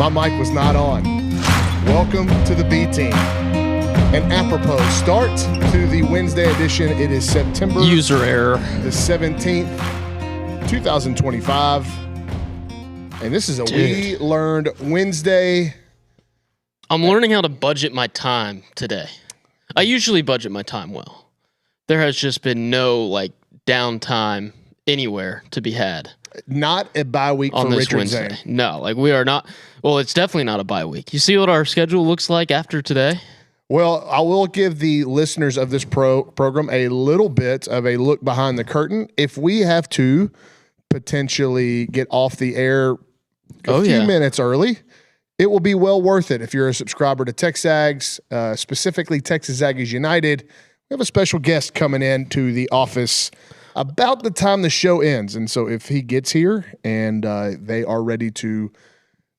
My mic was not on. Welcome to the B Team. An apropos start to the Wednesday edition. It is September user error, the 17th, 2025. And this is a We Learned Wednesday. I'm learning how to budget my time today. I usually budget my time well. There has just been no downtime anywhere to be had. Not a bye week on for this Richard Wednesday. Zane. No, we are not. Well, it's definitely not a bye week. You see what our schedule looks like after today? Well, I will give the listeners of this program a little bit of a look behind the curtain. If we have to potentially get off the air a few minutes early, it will be well worth it. If you're a subscriber to TexAgs, specifically Texas Aggies United, we have a special guest coming in to the office about the time the show ends. And so if he gets here and they are ready to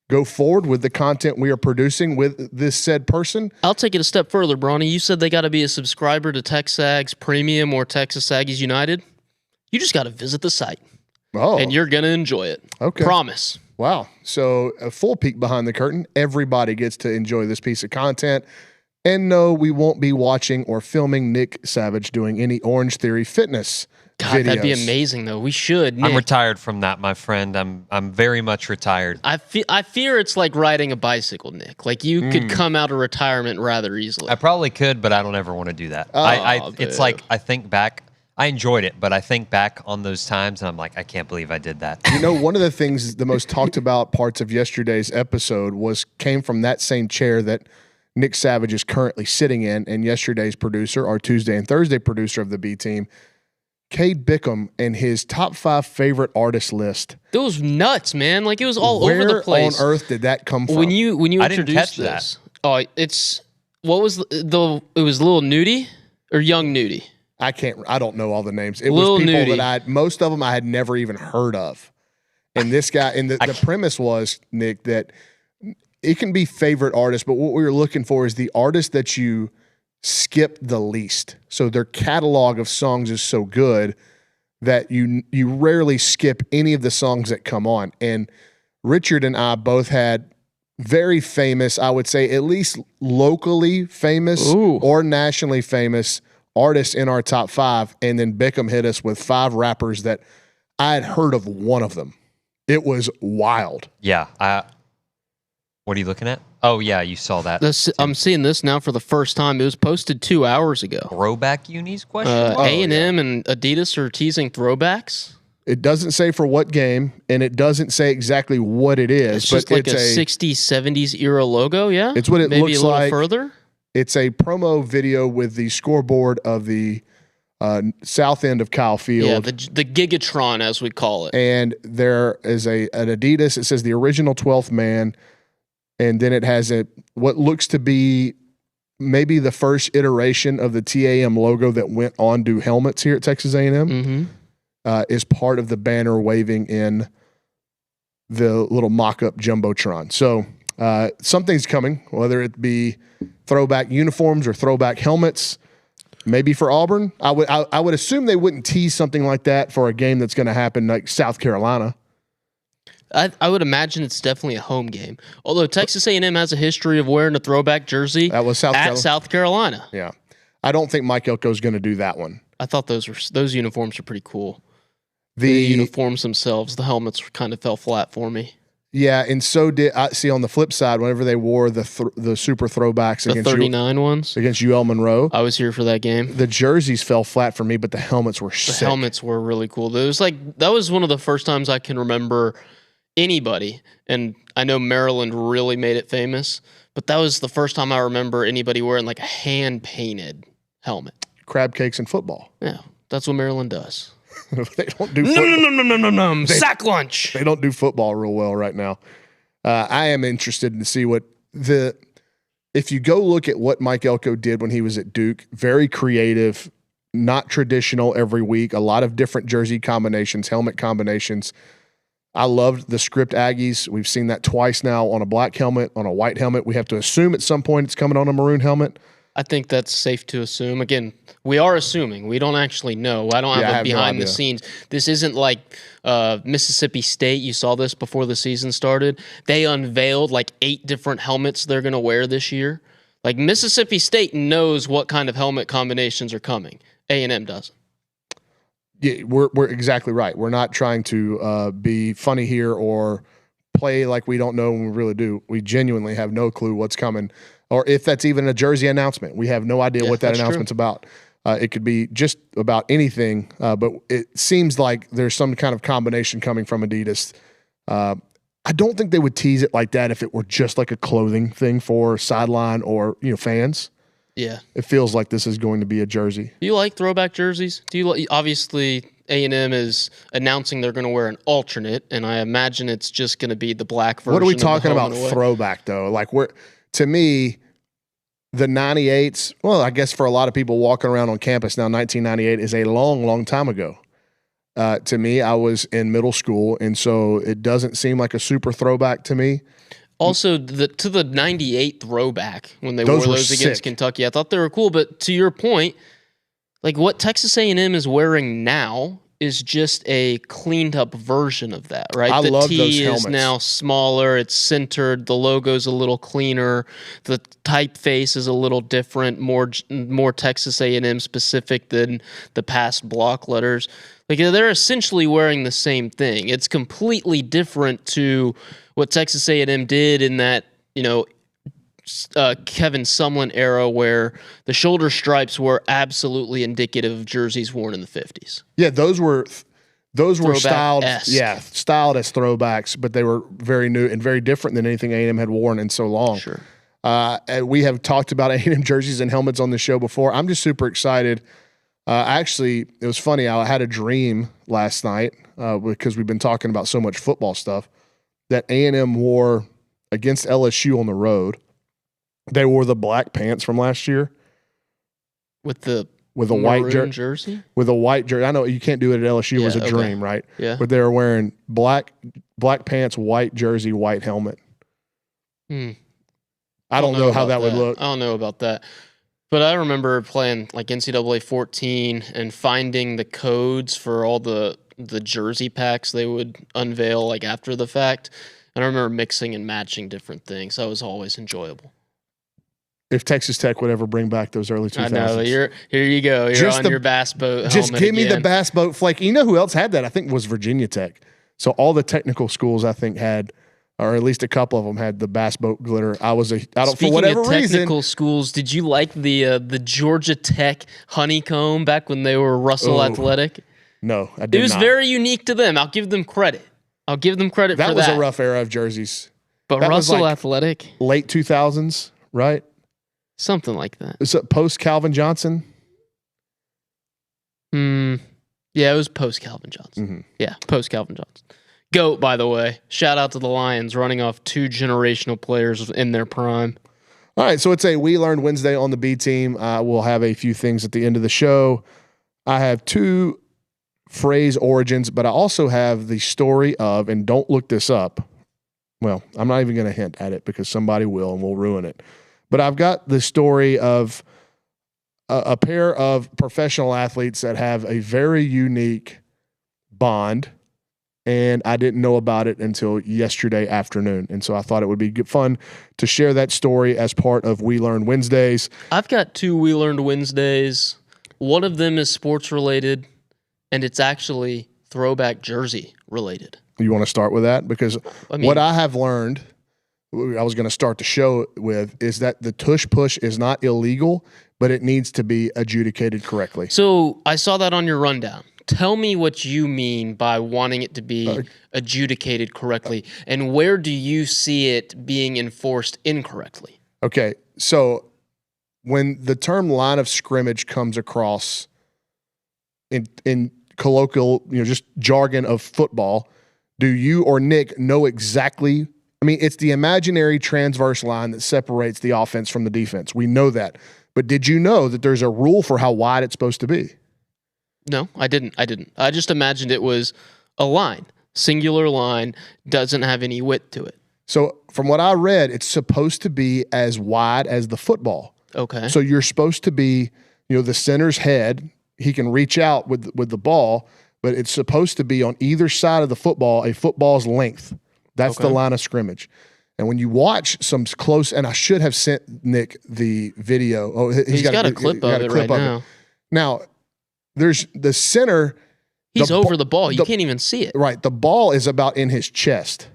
go forward with the content we are producing with this said person. I'll take it a step further, Brauny. You said they got to be a subscriber to TexAgs Premium or Texas Aggies United. You just got to visit the site. Oh. And you're going to enjoy it. Okay. Promise. Wow. So a full peek behind the curtain. Everybody gets to enjoy this piece of content. And no, we won't be watching or filming Nick Savage doing any Orange Theory fitness God, videos. That'd be amazing, though. We should. Nick. I'm retired from that, my friend. I'm very much retired. I fear it's like riding a bicycle, Nick. Like you could come out of retirement rather easily. I probably could, but I don't ever want to do that. It's like I think back. I enjoyed it, but I think back on those times, and I'm like, I can't believe I did that. You know, one of the things, the most talked about parts of yesterday's episode came from that same chair that Nick Savage is currently sitting in, and yesterday's producer, our Tuesday and Thursday producer of the B Team, Cade Bickham, and his top 5 favorite artist list. It was nuts, man. Like it was all over the place. Where on earth did that come from? When you I didn't introduced catch this, what was it was Lil Nudie or Young Nudie? I don't know all the names. It Lil was people Nudie. that most of them I had never even heard of. And this guy, and the premise was, Nick, that it can be favorite artists, but what we were looking for is the artist that you skip the least. So their catalog of songs is so good that you rarely skip any of the songs that come on. And Richard and I both had very famous, I would say at least locally famous or nationally famous artists in our top 5. And then Bickham hit us with 5 rappers that I had heard of one of them. It was wild. Yeah. What are you looking at? Oh, yeah, you saw that. I'm seeing this now for the first time. It was posted 2 hours ago. Throwback unis question? A&M and Adidas are teasing throwbacks. It doesn't say for what game, and it doesn't say exactly what it is. It's just like a 60s, 70s era logo, yeah? It's what it Maybe looks a little like. further? It's a promo video with the scoreboard of the south end of Kyle Field. Yeah, the Gigatron, as we call it. And there is an Adidas. It says the original 12th man. And then it has what looks to be maybe the first iteration of the TAM logo that went on to helmets here at Texas A&M is part of the banner waving in the little mock-up Jumbotron. So something's coming, whether it be throwback uniforms or throwback helmets, maybe for Auburn. I would assume they wouldn't tease something like that for a game that's going to happen like South Carolina. I would imagine it's definitely a home game. Although Texas A&M has a history of wearing a throwback jersey that was South Carolina. Yeah. I don't think Mike Elko's going to do that one. I thought those uniforms are pretty cool. The uniforms themselves, the helmets kind of fell flat for me. Yeah, and so did I see on the flip side whenever they wore the super throwbacks the against 39 ones against UL Monroe. I was here for that game. The jerseys fell flat for me, but the helmets were sick. The helmets were really cool. It was that was one of the first times I can remember anybody, and I know Maryland really made it famous, but that was the first time I remember anybody wearing a hand-painted helmet. Crab cakes and football. Yeah, that's what Maryland does. They don't do No. Sack lunch. They don't do football real well right now. I am interested to see if you go look at what Mike Elko did when he was at Duke, very creative, not traditional every week, a lot of different jersey combinations, helmet combinations. I loved the script Aggies. We've seen that twice now on a black helmet, on a white helmet. We have to assume at some point it's coming on a maroon helmet. I think that's safe to assume. Again, we are assuming. We don't actually know. I don't have behind the scenes. This isn't like Mississippi State. You saw this before the season started. They unveiled like 8 different helmets they're going to wear this year. Like Mississippi State knows what kind of helmet combinations are coming. A&M doesn't. Yeah, we're exactly right. We're not trying to be funny here or play like we don't know when we really do. We genuinely have no clue what's coming, or if that's even a jersey announcement. We have no idea what that announcement's about. It could be just about anything, but it seems like there's some kind of combination coming from Adidas. I don't think they would tease it like that if it were just like a clothing thing for sideline or fans. Yeah, it feels like this is going to be a jersey. Do you like throwback jerseys? Do you obviously A&M is announcing they're going to wear an alternate, and I imagine it's just going to be the black version. What are we talking about throwback though? Like to me, the 98s. Well, I guess for a lot of people walking around on campus now, 1998 is a long, long time ago. To me, I was in middle school, and so it doesn't seem like a super throwback to me. Also, to the 98 throwback when they wore those against Kentucky, I thought they were cool. But to your point, like what Texas A&M is wearing now is just a cleaned up version of that, right? I love those helmets. The T is now smaller, it's centered, the logo's a little cleaner, the typeface is a little different, more Texas A&M specific than the past block letters. Like they're essentially wearing the same thing. It's completely different to what Texas A&M did in that, Kevin Sumlin era where the shoulder stripes were absolutely indicative of jerseys worn in the 50s. Yeah, those were styled as throwbacks, but they were very new and very different than anything A&M had worn in so long. Sure. And we have talked about A&M jerseys and helmets on the show before. I'm just super excited. Actually, it was funny. I had a dream last night because we've been talking about so much football stuff that A&M wore against LSU on the road. They wore the black pants from last year with a white jersey. With a white jersey. I know you can't do it at LSU. It was a dream, right? Yeah. But they were wearing black pants, white jersey, white helmet. I don't know how that would look. I don't know about that. But I remember playing like NCAA 14 and finding the codes for all the jersey packs they would unveil like after the fact. And I remember mixing and matching different things. That was always enjoyable. If Texas Tech would ever bring back those early 2000s. I know. Here you go. You're just on your bass boat helmet. Just give me the bass boat flake. You know who else had that? I think was Virginia Tech. So all the technical schools I think had, or at least a couple of them had the bass boat glitter. For whatever reason. Technical schools, did you like the Georgia Tech honeycomb back when they were Russell Athletic? No, I did not. It was very unique to them. I'll give them credit. For that. That was a rough era of jerseys. But that Russell Athletic? Late 2000s, right? Something like that. Is it post Calvin Johnson? Yeah, it was post Calvin Johnson. Mm-hmm. Yeah, post Calvin Johnson. GOAT, by the way. Shout out to the Lions running off 2 generational players in their prime. All right, so it's a We Learned Wednesday on the B team. We'll have a few things at the end of the show. I have 2 phrase origins, but I also have the story of, and don't look this up. Well, I'm not even going to hint at it because somebody will and we'll ruin it. But I've got the story of a pair of professional athletes that have a very unique bond, and I didn't know about it until yesterday afternoon. And so I thought it would be fun to share that story as part of We Learn Wednesdays. I've got 2 We Learned Wednesdays. One of them is sports related, and it's actually throwback jersey related. You want to start with that? Because what I have learned, I was going to start the show with, is that the tush push is not illegal, but it needs to be adjudicated correctly. So I saw that on your rundown. Tell me what you mean by wanting it to be adjudicated correctly, and where do you see it being enforced incorrectly? Okay, so when the term line of scrimmage comes across in colloquial, just jargon of football, do you or Nick know exactly? I mean, it's the imaginary transverse line that separates the offense from the defense. We know that. But did you know that there's a rule for how wide it's supposed to be? No, I didn't. I just imagined it was a line. Singular line, doesn't have any width to it. So from what I read, it's supposed to be as wide as the football. Okay. So you're supposed to be, the center's head. He can reach out with the ball, but it's supposed to be on either side of the football, a football's length. That's the line of scrimmage. And when you watch some close, and I should have sent Nick the video. Oh, he's got a clip of it right now. Now, there's the center. He's over the ball. You can't even see it. Right. The ball is about in his chest.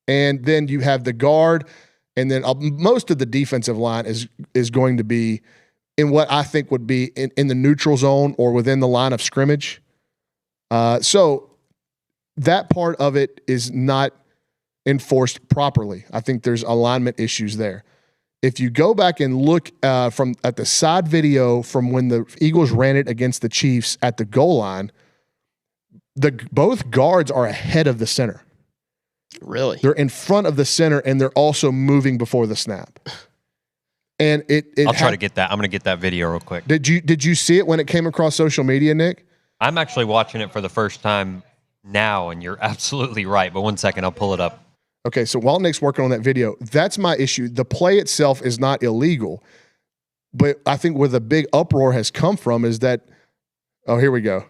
And then you have the guard, and then most of the defensive line is going to be in what I think would be in the neutral zone or within the line of scrimmage. So that part of it is not enforced properly. I think there's alignment issues there. If you go back and look at the side video from when the Eagles ran it against the Chiefs at the goal line, both guards are ahead of the center. Really? They're in front of the center, and they're also moving before the snap. And I'll try to get that. I'm going to get that video real quick. Did you see it when it came across social media, Nick? I'm actually watching it for the first time now, and you're absolutely right. But 1 second, I'll pull it up. Okay, so while Nick's working on that video, that's my issue. The play itself is not illegal, but I think where the big uproar has come from is that, oh, here we go.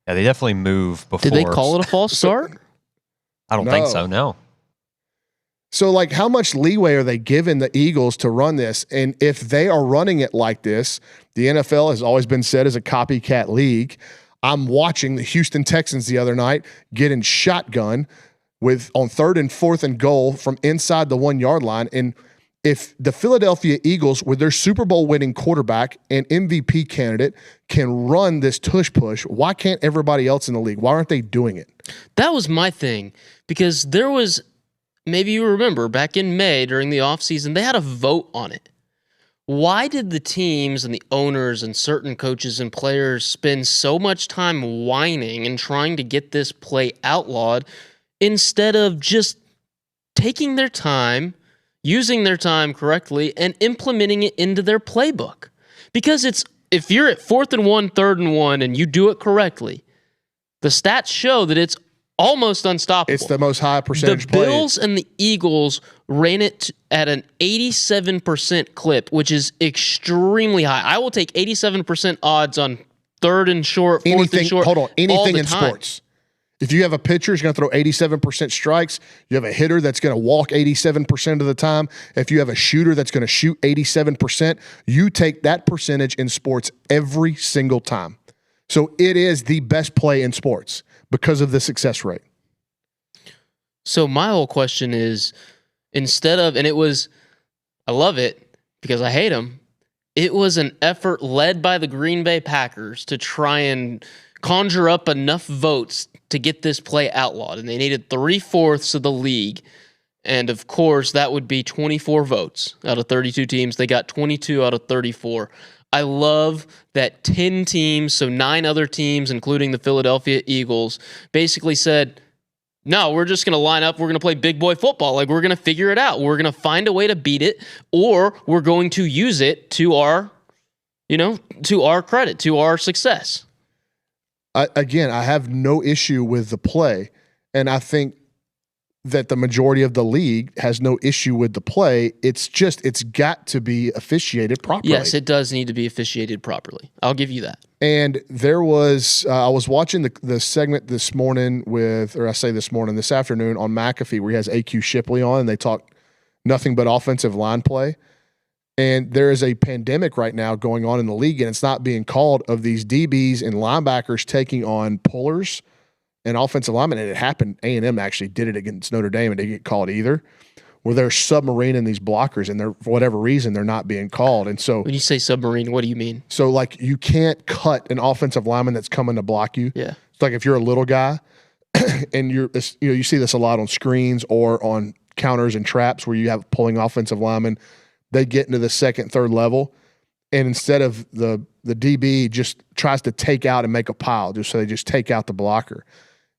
Yeah, they definitely move before. Did they call it a false start? I don't think so, no. So, like, how much leeway are they giving the Eagles to run this? And if they are running it like this, the NFL has always been said as a copycat league. I'm watching the Houston Texans the other night getting shotgun on 3rd and 4th and goal from inside the 1 yard line. And if the Philadelphia Eagles, with their Super Bowl winning quarterback and MVP candidate, can run this tush push, why can't everybody else in the league? Why aren't they doing it? That was my thing, because there was, maybe you remember, back in May during the offseason, they had a vote on it. Why did the teams and the owners and certain coaches and players spend so much time whining and trying to get this play outlawed instead of just taking their time, using their time correctly, and implementing it into their playbook? Because if you're at 4th and 1, 3rd and 1, and you do it correctly, the stats show that it's almost unstoppable. It's the most high percentage play. The Bills and the Eagles ran it at an 87% clip, which is extremely high. I will take 87% odds on 3rd and short, 4th and short. Hold on. Anything in sports. If you have a pitcher who's going to throw 87% strikes, you have a hitter that's going to walk 87% of the time. If you have a shooter that's going to shoot 87%, you take that percentage in sports every single time. So it is the best play in sports because of the success rate. So my whole question is, instead of, and it was, I love it because I hate them, it was an effort led by the Green Bay Packers to try and conjure up enough votes to get this play outlawed. And they needed 3/4 of the league. And of course, that would be 24 votes out of 32 teams. They got 22 out of 34. I love that 10 teams, so 9 other teams, including the Philadelphia Eagles, basically said, no, we're just going to line up. We're going to play big boy football. Like, we're going to figure it out. We're going to find a way to beat it, or we're going to use it to our, to our credit, to our success. Again, I have no issue with the play, and I think that the majority of the league has no issue with the play. It's got to be officiated properly. Yes, it does need to be officiated properly. I'll give you that. And there was, I was watching the segment this afternoon on McAfee, where he has AQ Shipley on, and they talk nothing but offensive line play. And there is a pandemic right now going on in the league, and it's not being called, of these DBs and linebackers taking on pullers and offensive linemen. And it happened. A&M actually did it against Notre Dame and didn't get called either, where they're submarining these blockers, and for whatever reason, they're not being called. And so, when you say submarine, what do you mean? So, like, you can't cut an offensive lineman that's coming to block you. Yeah. It's like if you're a little guy and you see this a lot on screens or on counters and traps where you have pulling offensive linemen. They get into the second, third level, and instead of the DB just tries to take out and make a pile, just so they just take out the blocker.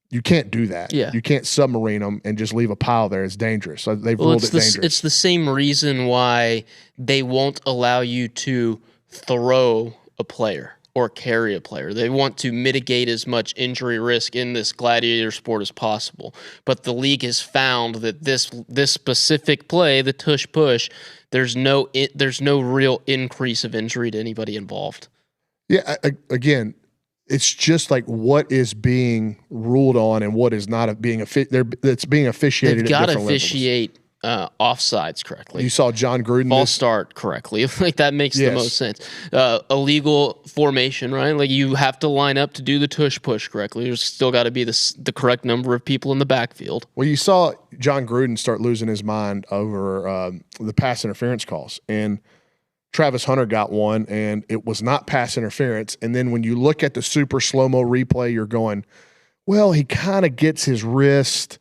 You can't do that. Yeah. You can't submarine them and just leave a pile there. It's dangerous. So they've ruled it dangerous. It's the same reason why they won't allow you to throw a player. or carry a player. They want to mitigate as much injury risk in this gladiator sport as possible. But the league has found that this specific play, the tush push, there's no real increase of injury to anybody involved. Yeah, again, it's just like what is being ruled on and what is not being that's being officiated. They've got to levels. Officiate offsides correctly. You saw John Gruden false start correctly. Like that makes the most sense. Illegal formation, right? Like you have to line up to do the tush push correctly. There's still got to be the correct number of people in the backfield. Well, you saw John Gruden start losing his mind over the pass interference calls, and Travis Hunter got one, and it was not pass interference. And then when you look at the super slow-mo replay, you're going, well, he kind of gets his wrist.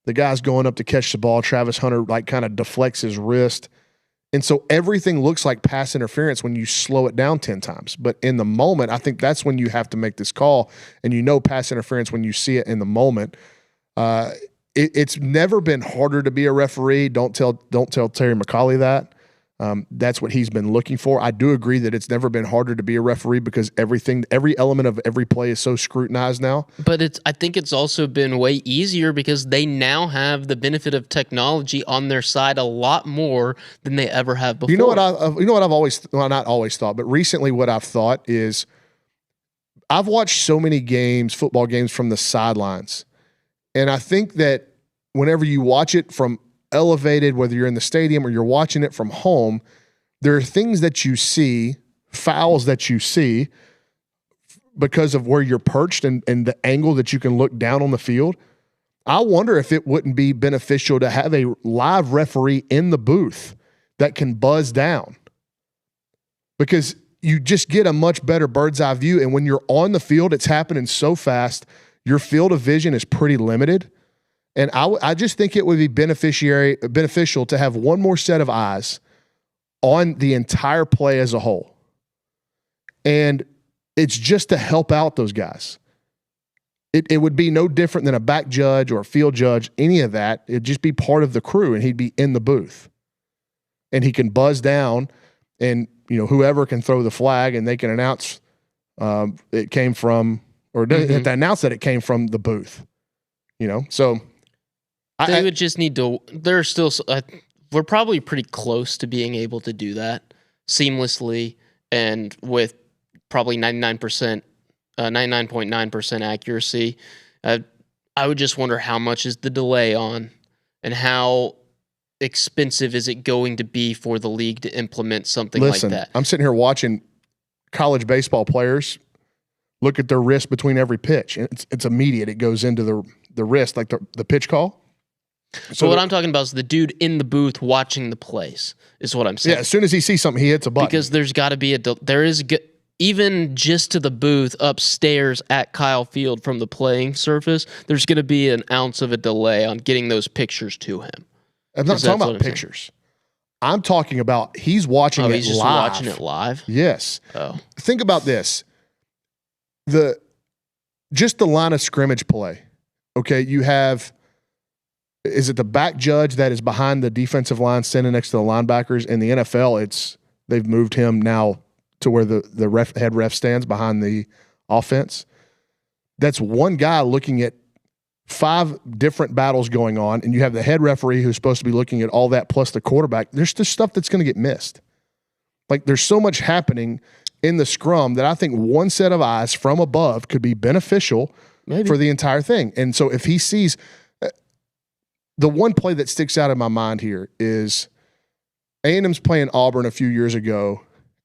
The guy's going up to catch the ball. Travis Hunter like kind of deflects his wrist. And so everything looks like pass interference when you slow it down 10 times. But in the moment, I think that's when you have to make this call, and you know pass interference when you see it in the moment. It's never been harder to be a referee. Don't tell Terry McCauley that. That's what he's been looking for. I do agree that it's never been harder to be a referee because every element of every play is so scrutinized now. But I think it's also been way easier because they now have the benefit of technology on their side a lot more than they ever have before. You know what I've always, well, not always thought, but recently what I've thought is I've watched so many games, football games from the sidelines, and I think that whenever you watch it from elevated, whether you're in the stadium or you're watching it from home, there are things that you see, fouls that you see because of where you're perched and the angle that you can look down on the field. I wonder if it wouldn't be beneficial to have a live referee in the booth that can buzz down, because you just get a much better bird's eye view. And when you're on the field, it's happening so fast, your field of vision is pretty limited. And I just think it would be beneficial to have one more set of eyes on the entire play as a whole. And it's just to help out those guys. It would be no different than a back judge or a field judge, any of that. It'd just be part of the crew, and he'd be in the booth. And he can buzz down, and whoever can throw the flag, and they can announce it came from, or they have to announce that it came from the booth. So they would just need to. There's still. We're probably pretty close to being able to do that seamlessly and with probably 99.9% accuracy. I would just wonder how much is the delay on, and how expensive is it going to be for the league to implement something like that? I'm sitting here watching college baseball players look at their wrist between every pitch, and it's immediate. It goes into the wrist, like the pitch call. So what I'm talking about is the dude in the booth watching the plays is what I'm saying. Yeah, as soon as he sees something, he hits a button. Because there's got to be even just to the booth upstairs at Kyle Field from the playing surface, there's going to be an ounce of a delay on getting those pictures to him. I'm not talking about pictures. I'm talking about he's watching it live. Just watching it live? Yes. Oh. Think about this. Just the line of scrimmage play. Okay, you have, is it the back judge that is behind the defensive line standing next to the linebackers? In the NFL, they've moved him now to where the head ref stands behind the offense. That's one guy looking at 5 different battles going on, and you have the head referee who's supposed to be looking at all that plus the quarterback. There's just stuff that's going to get missed. Like, there's so much happening in the scrum that I think one set of eyes from above could be beneficial for the entire thing. And so if he sees the one play that sticks out in my mind here is A&M's playing Auburn a few years ago,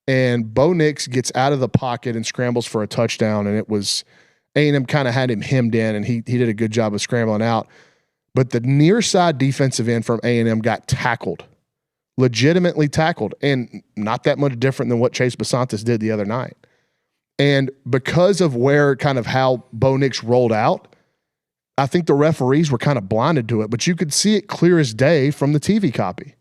and Bo Nix gets out of the pocket and scrambles for a touchdown, and it was A&M kind of had him hemmed in, and he did a good job of scrambling out. But the near side defensive end from A&M got tackled, legitimately tackled, and not that much different than what Chase Basantis did the other night. And because of how Bo Nix rolled out, I think the referees were kind of blinded to it, but you could see it clear as day from the TV copy.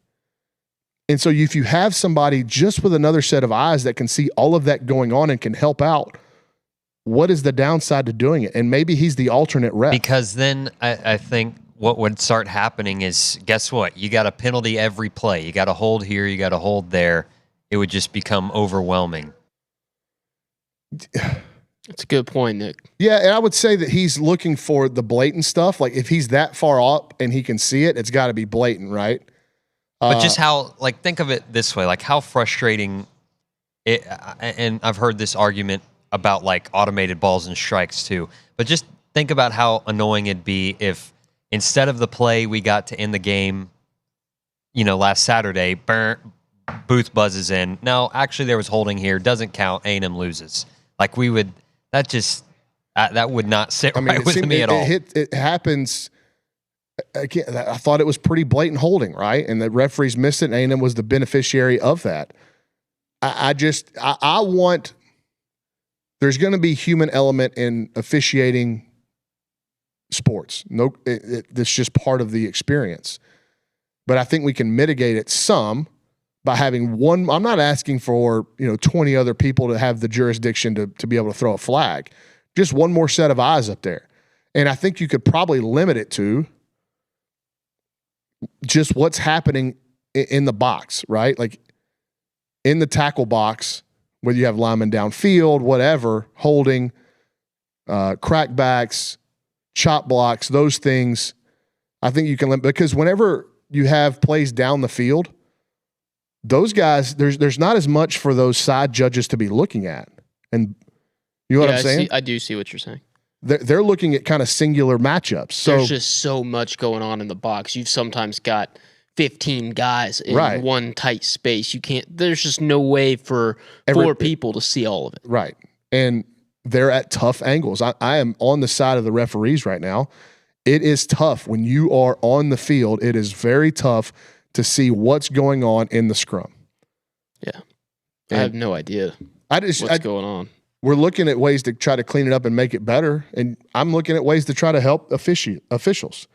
And so if you have somebody just with another set of eyes that can see all of that going on and can help out, what is the downside to doing it? And maybe he's the alternate ref. Because then I think what would start happening is, guess what? You got a penalty every play. You got to hold here. You got to hold there. It would just become overwhelming. That's a good point, Nick. Yeah, and I would say that he's looking for the blatant stuff. Like if he's that far up and he can see it, it's got to be blatant, right? But just how, like, think of it this way, like how frustrating it, and I've heard this argument about like automated balls and strikes too, but just think about how annoying it'd be if instead of the play we got to end the game, last Saturday, Booth buzzes in. No, actually there was holding here, doesn't count, A&M loses. Like that would not sit right with me at all. It happens. I thought it was pretty blatant holding, right? And the referees missed it, and A&M was the beneficiary of that. I want – there's going to be human element in officiating sports. No, it's just part of the experience. But I think we can mitigate it some by having one – I'm not asking for 20 other people to have the jurisdiction to be able to throw a flag. Just one more set of eyes up there. And I think you could probably limit it to – just what's happening in the box, right? Like in the tackle box, whether you have linemen downfield, whatever, holding, crackbacks, chop blocks, those things, I think you can limit, because whenever you have plays down the field, those guys, there's not as much for those side judges to be looking at. And you know what I'm saying? I do see what you're saying. They're looking at kind of singular matchups. So there's just so much going on in the box. You've sometimes got 15 guys in one tight space. There's just no way for 4 people to see all of it. Right. And they're at tough angles. I am on the side of the referees right now. It is tough. When you are on the field, it is very tough to see what's going on in the scrum. Yeah. I have no idea what's going on. We're looking at ways to try to clean it up and make it better. And I'm looking at ways to try to help officials.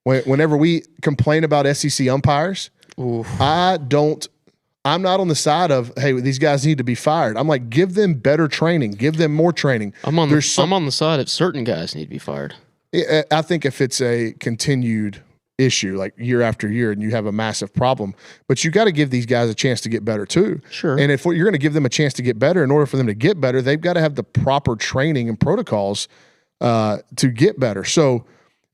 Whenever we complain about SEC umpires, I'm not on the side of, hey, these guys need to be fired. I'm like, give them better training. Give them more training. I'm on the side of certain guys need to be fired. I think if it's a continued issue, like year after year, and you have a massive problem, but you got to give these guys a chance to get better too. Sure. And if you're going to give them a chance to get better, in order for them to get better, they've got to have the proper training and protocols to get better. So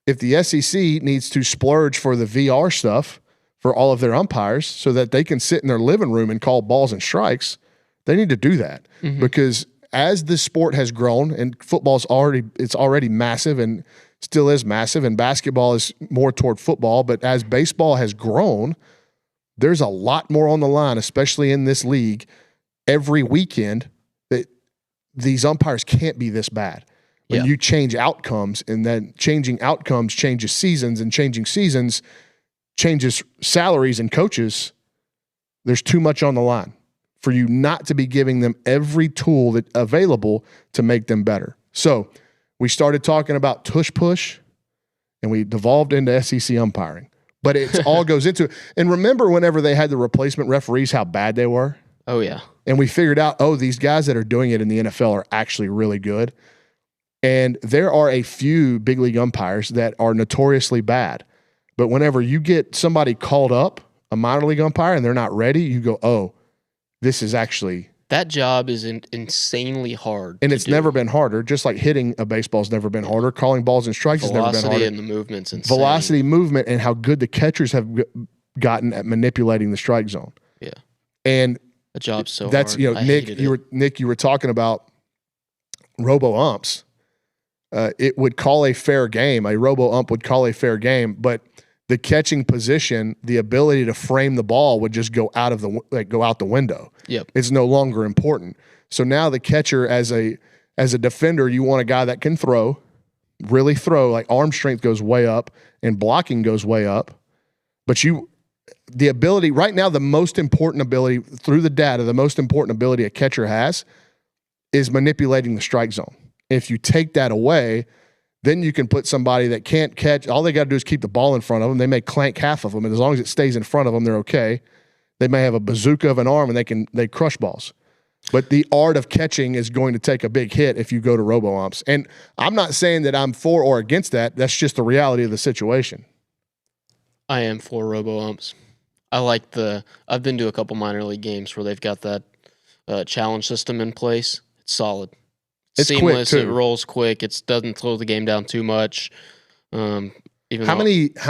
if the SEC needs to splurge for the VR stuff for all of their umpires so that they can sit in their living room and call balls and strikes, they need to do that. Mm-hmm. Because as the sport has grown, and football's already massive and still is massive, and basketball is more toward football, but as baseball has grown, there's a lot more on the line, especially in this league, every weekend, that these umpires can't be this bad. When you change outcomes, and then changing outcomes changes seasons, and changing seasons changes salaries and coaches, there's too much on the line for you not to be giving them every tool that available to make them better. So we started talking about tush push, and we devolved into SEC umpiring. But it all goes into it. And remember whenever they had the replacement referees, how bad they were? Oh, yeah. And we figured out, these guys that are doing it in the NFL are actually really good. And there are a few big league umpires that are notoriously bad. But whenever you get somebody called up, a minor league umpire, and they're not ready, you go, this is actually... That job is insanely hard. And it's never been harder, just like hitting a baseball's never been harder. Calling balls and strikes has never been harder. Velocity and the movement's insane. Velocity, movement, and how good the catchers have gotten at manipulating the strike zone. Yeah. And the job's so that's, hard. Nick, you were talking about robo-umps. It would call a fair game. A robo-ump would call a fair game, but the catching position, the ability to frame the ball would just go out the window. Yep. It's no longer important. So now the catcher, as a defender, you want a guy that can really throw, like arm strength goes way up and blocking goes way up. But the ability right now, the most important ability through the data, the most important ability a catcher has is manipulating the strike zone. If you take that away, then you can put somebody that can't catch. All they got to do is keep the ball in front of them. They may clank half of them, and as long as it stays in front of them, they're okay. They may have a bazooka of an arm, and they crush balls. But the art of catching is going to take a big hit if you go to robo-umps. And I'm not saying that I'm for or against that. That's just the reality of the situation. I am for robo-umps. I've been to a couple minor league games where they've got that challenge system in place. It's solid. It's seamless. quick, It too. rolls quick. It doesn't slow the game down too much. Even How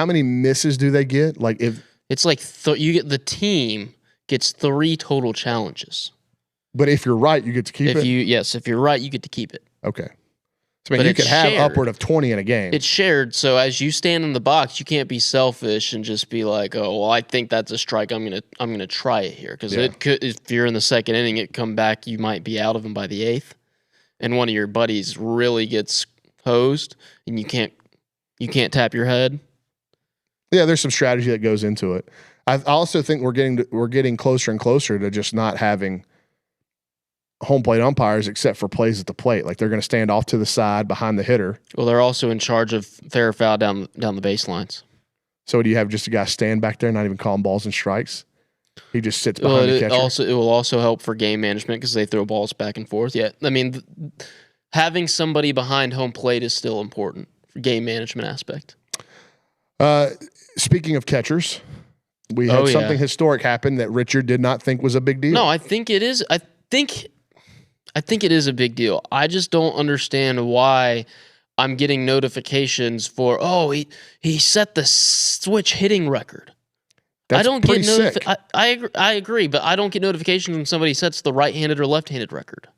many misses do they get? Like if it's like you get the team gets 3 total challenges. But if you're right, you get to keep it? If you're right, you get to keep it. Okay. So, I mean, you could have upward of 20 in a game. It's shared, so as you stand in the box, you can't be selfish and just be like, "Oh, well, I think that's a strike. I'm gonna try it here," because it could. If you're in the second inning, it come back, you might be out of them by the 8th, and one of your buddies really gets hosed, and you can't tap your head. Yeah, there's some strategy that goes into it. I also think we're getting closer and closer to just not having home plate umpires except for plays at the plate. Like they're going to stand off to the side behind the hitter. Well, they're also in charge of fair or foul down the baselines. So do you have just a guy stand back there, not even calling balls and strikes? He just sits behind the catcher. It will also help for game management because they throw balls back and forth. Yeah, I mean, having somebody behind home plate is still important for game management aspect. Speaking of catchers, we had something historic happen that Richard did not think was a big deal. No, I think it is. I think it is a big deal. I just don't understand why I'm getting notifications for, he set the switch hitting record. That's pretty sick. I agree, but I don't get notifications when somebody sets the right-handed or left-handed record.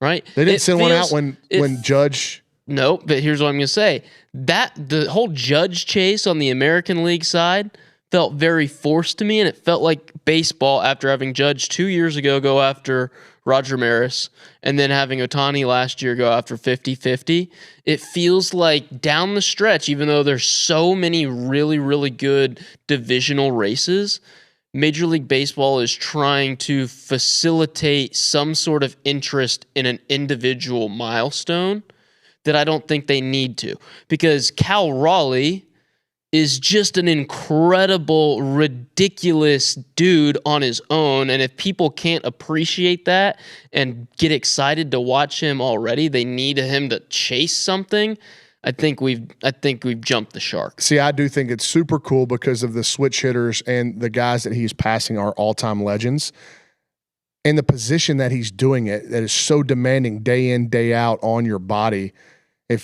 Right? They didn't send one out when Judge. No, but here's what I'm going to say. The whole Judge chase on the American League side felt very forced to me, and it felt like baseball after having Judge 2 years ago go after Roger Maris and then having Ohtani last year go after 50-50. It feels like down the stretch, even though there's so many really, really good divisional races, Major League Baseball is trying to facilitate some sort of interest in an individual milestone that I don't think they need to. Because Cal Raleigh is just an incredible, ridiculous dude on his own. And if people can't appreciate that and get excited to watch him already, they need him to chase something. I think we've jumped the shark. See, I do think it's super cool because of the switch hitters and the guys that he's passing are all-time legends. And the position that he's doing it, that is so demanding day in, day out on your body.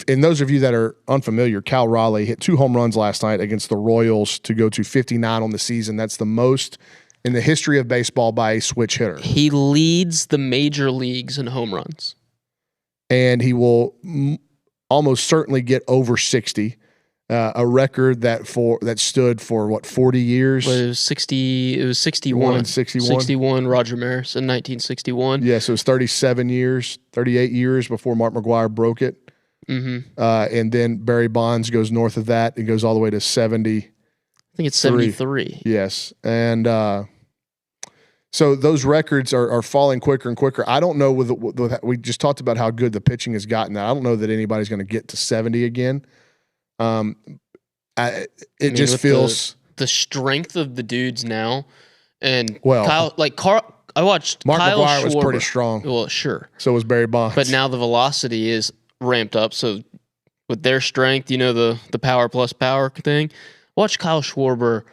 And those of you that are unfamiliar, Cal Raleigh hit 2 home runs last night against the Royals to go to 59 on the season. That's the most in the history of baseball by a switch hitter. He leads the major leagues in home runs. And he will almost certainly get over 60, a record that stood for, 40 years? Well, it was 60. It was 61. 61, Roger Maris in 1961. Yeah, so it was 38 years before Mark McGwire broke it. Mm-hmm. And then Barry Bonds goes north of that. It goes all the way to 70. I think it's 73. Yes. And so those records are falling quicker and quicker. I don't know we just talked about how good the pitching has gotten. I don't know that anybody's going to get to 70 again. It just feels the strength of the dudes now. And I watched Mark Kyle McGwire Schwarber. was pretty strong. Well, sure. So was Barry Bonds. But now the velocity is ramped up. So with their strength, the power plus power thing, watch Kyle Schwarber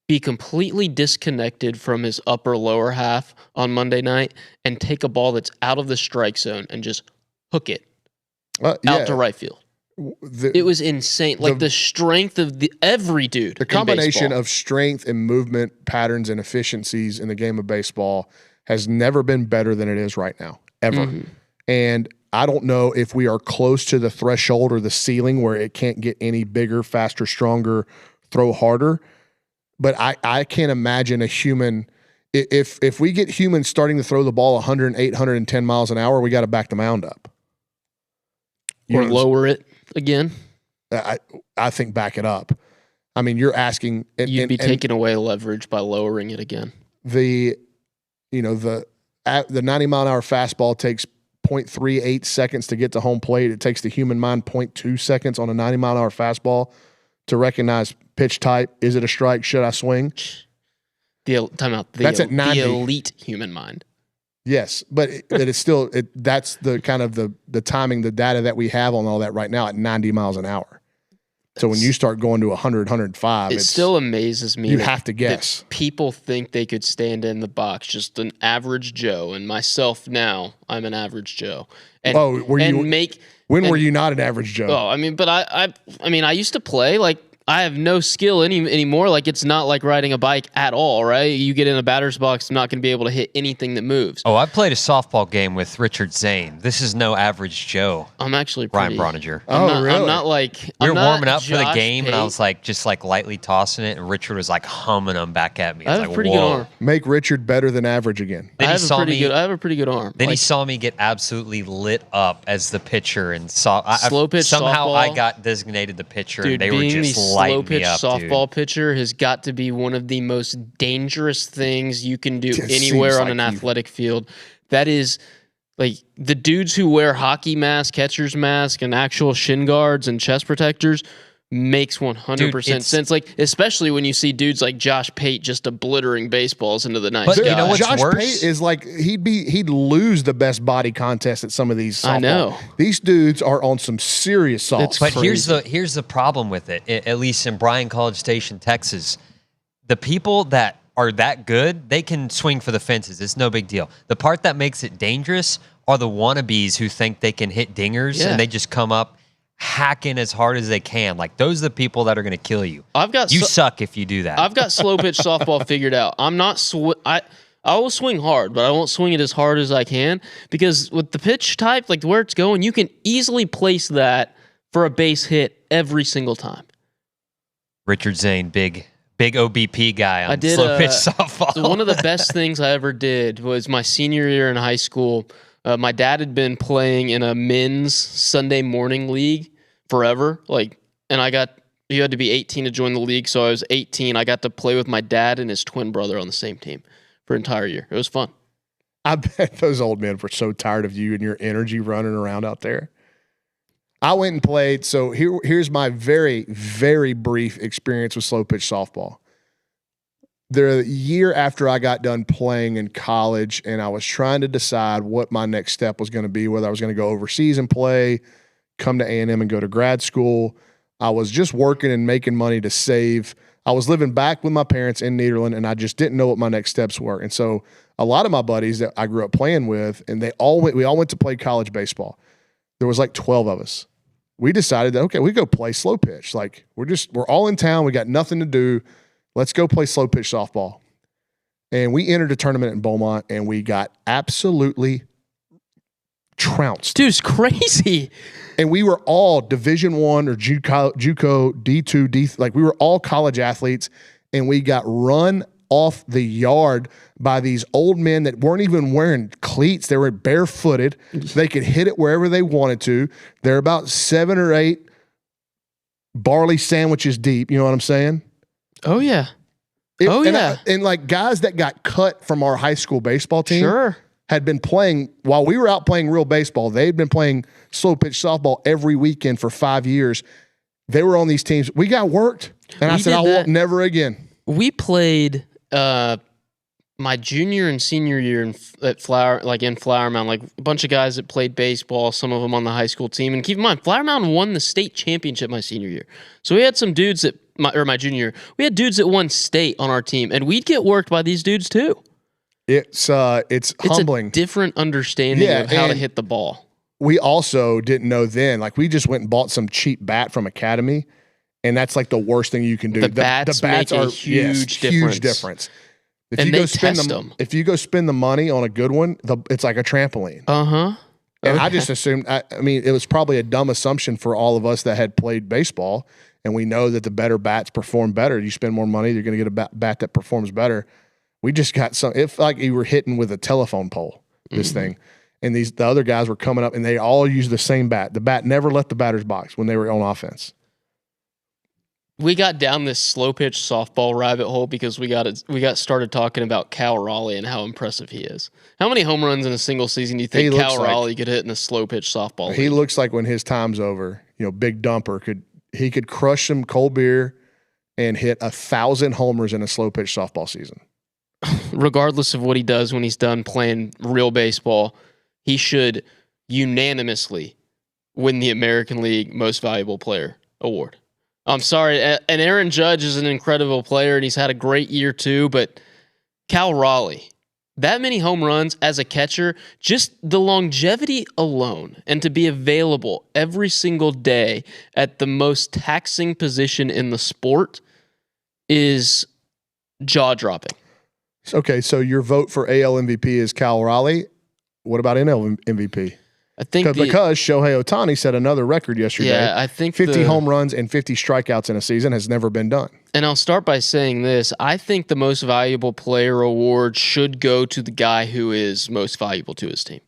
be completely disconnected from his upper lower half on Monday night and take a ball that's out of the strike zone and just hook it out to right field. It was insane. The strength of every dude. The combination of strength and movement patterns and efficiencies in the game of baseball has never been better than it is right now, ever. Mm-hmm. And I don't know if we are close to the threshold or the ceiling where it can't get any bigger, faster, stronger, throw harder. But I can't imagine a human – if we get humans starting to throw the ball 108, 110 miles an hour, we got to back the mound up. Or lower it again. I think back it up. I mean, you're asking – You'd be taking away leverage by lowering it again. The 90-mile-an-hour fastball takes 0.38 seconds to get to home plate. It takes the human mind 0.2 seconds on a 90-mile-an-hour fastball to recognize pitch type. Is it a strike? Should I swing? Timeout. That's at 90. The elite human mind. Yes, but it's still that's the kind of the timing, the data that we have on all that right now at 90 miles an hour. So when you start going to 100, 105, it still amazes me. You have to guess. People think they could stand in the box, just an average Joe, and myself now, I'm an average Joe. And, when were you not an average Joe? Oh, I mean, but I mean, I used to play like. I have no skill anymore. Like, it's not like riding a bike at all, right? You get in a batter's box, I'm not going to be able to hit anything that moves. Oh, I played a softball game with Richard Zane. This is no average Joe. I'm actually Ryan Brauninger. Really? I'm not like... We were warming up for the Josh game, Pate. and I was like, just like lightly tossing it, and Richard was like humming them back at me. I was have like, a pretty whoa. good arm. Make Richard better than average again. Then I he saw me. I have a pretty good arm. Then he Like, saw me get absolutely lit up as the pitcher, and Slow pitch somehow softball. I got designated the pitcher, dude, and they were being just the lighting slow me pitch up, softball dude. pitcher has got to be one of the most dangerous things you can do It anywhere seems on an like you- athletic field. That is like the dudes who wear hockey masks, catcher's mask, and actual shin guards and chest protectors makes 100% sense. Like, especially when you see dudes like Josh Pate just obliterating baseballs into the night But sky. you know what's Josh worse? Pate is like he'd lose the best body contest at some of these. Softball. I know. These dudes are on some serious sauce. But crazy. here's the problem with it. At least in Bryan College Station, Texas, the people that are that good, they can swing for the fences. It's no big deal. The part that makes it dangerous are the wannabes who think they can hit dingers and they just come up hacking as hard as they can. Like, those are the people that are going to kill you. You suck if you do that. I've got slow pitch softball figured out. I'm not I will swing hard, but I won't swing it as hard as I can, because with the pitch type, like where it's going, you can easily place that for a base hit every single time. Richard Zane, big OBP guy on slow pitch softball. So one of the best things I ever did was my senior year in high school. My dad had been playing in a men's Sunday morning league forever. And you had to be 18 to join the league. So I was 18. I got to play with my dad and his twin brother on the same team for an entire year. It was fun. I bet those old men were so tired of you and your energy running around out there. I went and played. So here's my very, very brief experience with slow pitch softball. The year after I got done playing in college, and I was trying to decide what my next step was going to be, whether I was going to go overseas and play, come to A&M and go to grad school. I was just working and making money to save. I was living back with my parents in Nederland, and I just didn't know what my next steps were. And so a lot of my buddies that I grew up playing with, and we all went to play college baseball. There was like 12 of us. We decided that, okay, we go play slow pitch. Like, we're all in town. We got nothing to do. Let's go play slow pitch softball. And we entered a tournament in Beaumont, and we got absolutely trounced. Dude, it's crazy. And we were all Division I or JUCO, D2, D. Like, we were all college athletes, and we got run off the yard by these old men that weren't even wearing cleats. They were barefooted. They could hit it wherever they wanted to. They're about 7 or 8 barley sandwiches deep. You know what I'm saying? Oh, yeah. And like guys that got cut from our high school baseball team had been playing, while we were out playing real baseball, they'd been playing slow pitch softball every weekend for 5 years. They were on these teams. We got worked. And I said, I won't, never again. We played my junior and senior year at Flower Mound, like a bunch of guys that played baseball, some of them on the high school team. And keep in mind, Flower Mound won the state championship my senior year. So we had some dudes my junior year, we had dudes that won state on our team, and we'd get worked by these dudes too. It's humbling. A different understanding of how to hit the ball. We also didn't know then. Like, we just went and bought some cheap bat from Academy, and that's like the worst thing you can do. The bats make a huge difference. If and you they go spend test them. If you go spend the money on a good one, it's like a trampoline. And I just assumed. I mean, it was probably a dumb assumption for all of us that had played baseball, and we know that the better bats perform better. You spend more money, you're going to get a bat that performs better. We just got some. If like you were hitting with a telephone pole, this thing, and the other guys were coming up, and they all used the same bat. The bat never left the batter's box when they were on offense. We got down this slow pitch softball rabbit hole because we got started talking about Cal Raleigh and how impressive he is. How many home runs in a single season do you think Cal Raleigh could hit in a slow pitch softball league? He looks like when his time's over, Big Dumper could crush some cold beer and hit 1,000 homers in a slow pitch softball season. Regardless of what he does when he's done playing real baseball, he should unanimously win the American League Most Valuable Player award. I'm sorry. And Aaron Judge is an incredible player, and he's had a great year too. But Cal Raleigh, that many home runs as a catcher, just the longevity alone, and to be available every single day at the most taxing position in the sport is jaw-dropping. Okay, so your vote for AL MVP is Cal Raleigh. What about NL MVP? I think because Shohei Ohtani set another record yesterday. Yeah, I think 50 home runs and 50 strikeouts in a season has never been done. And I'll start by saying this. I think the most valuable player award should go to the guy who is most valuable to his team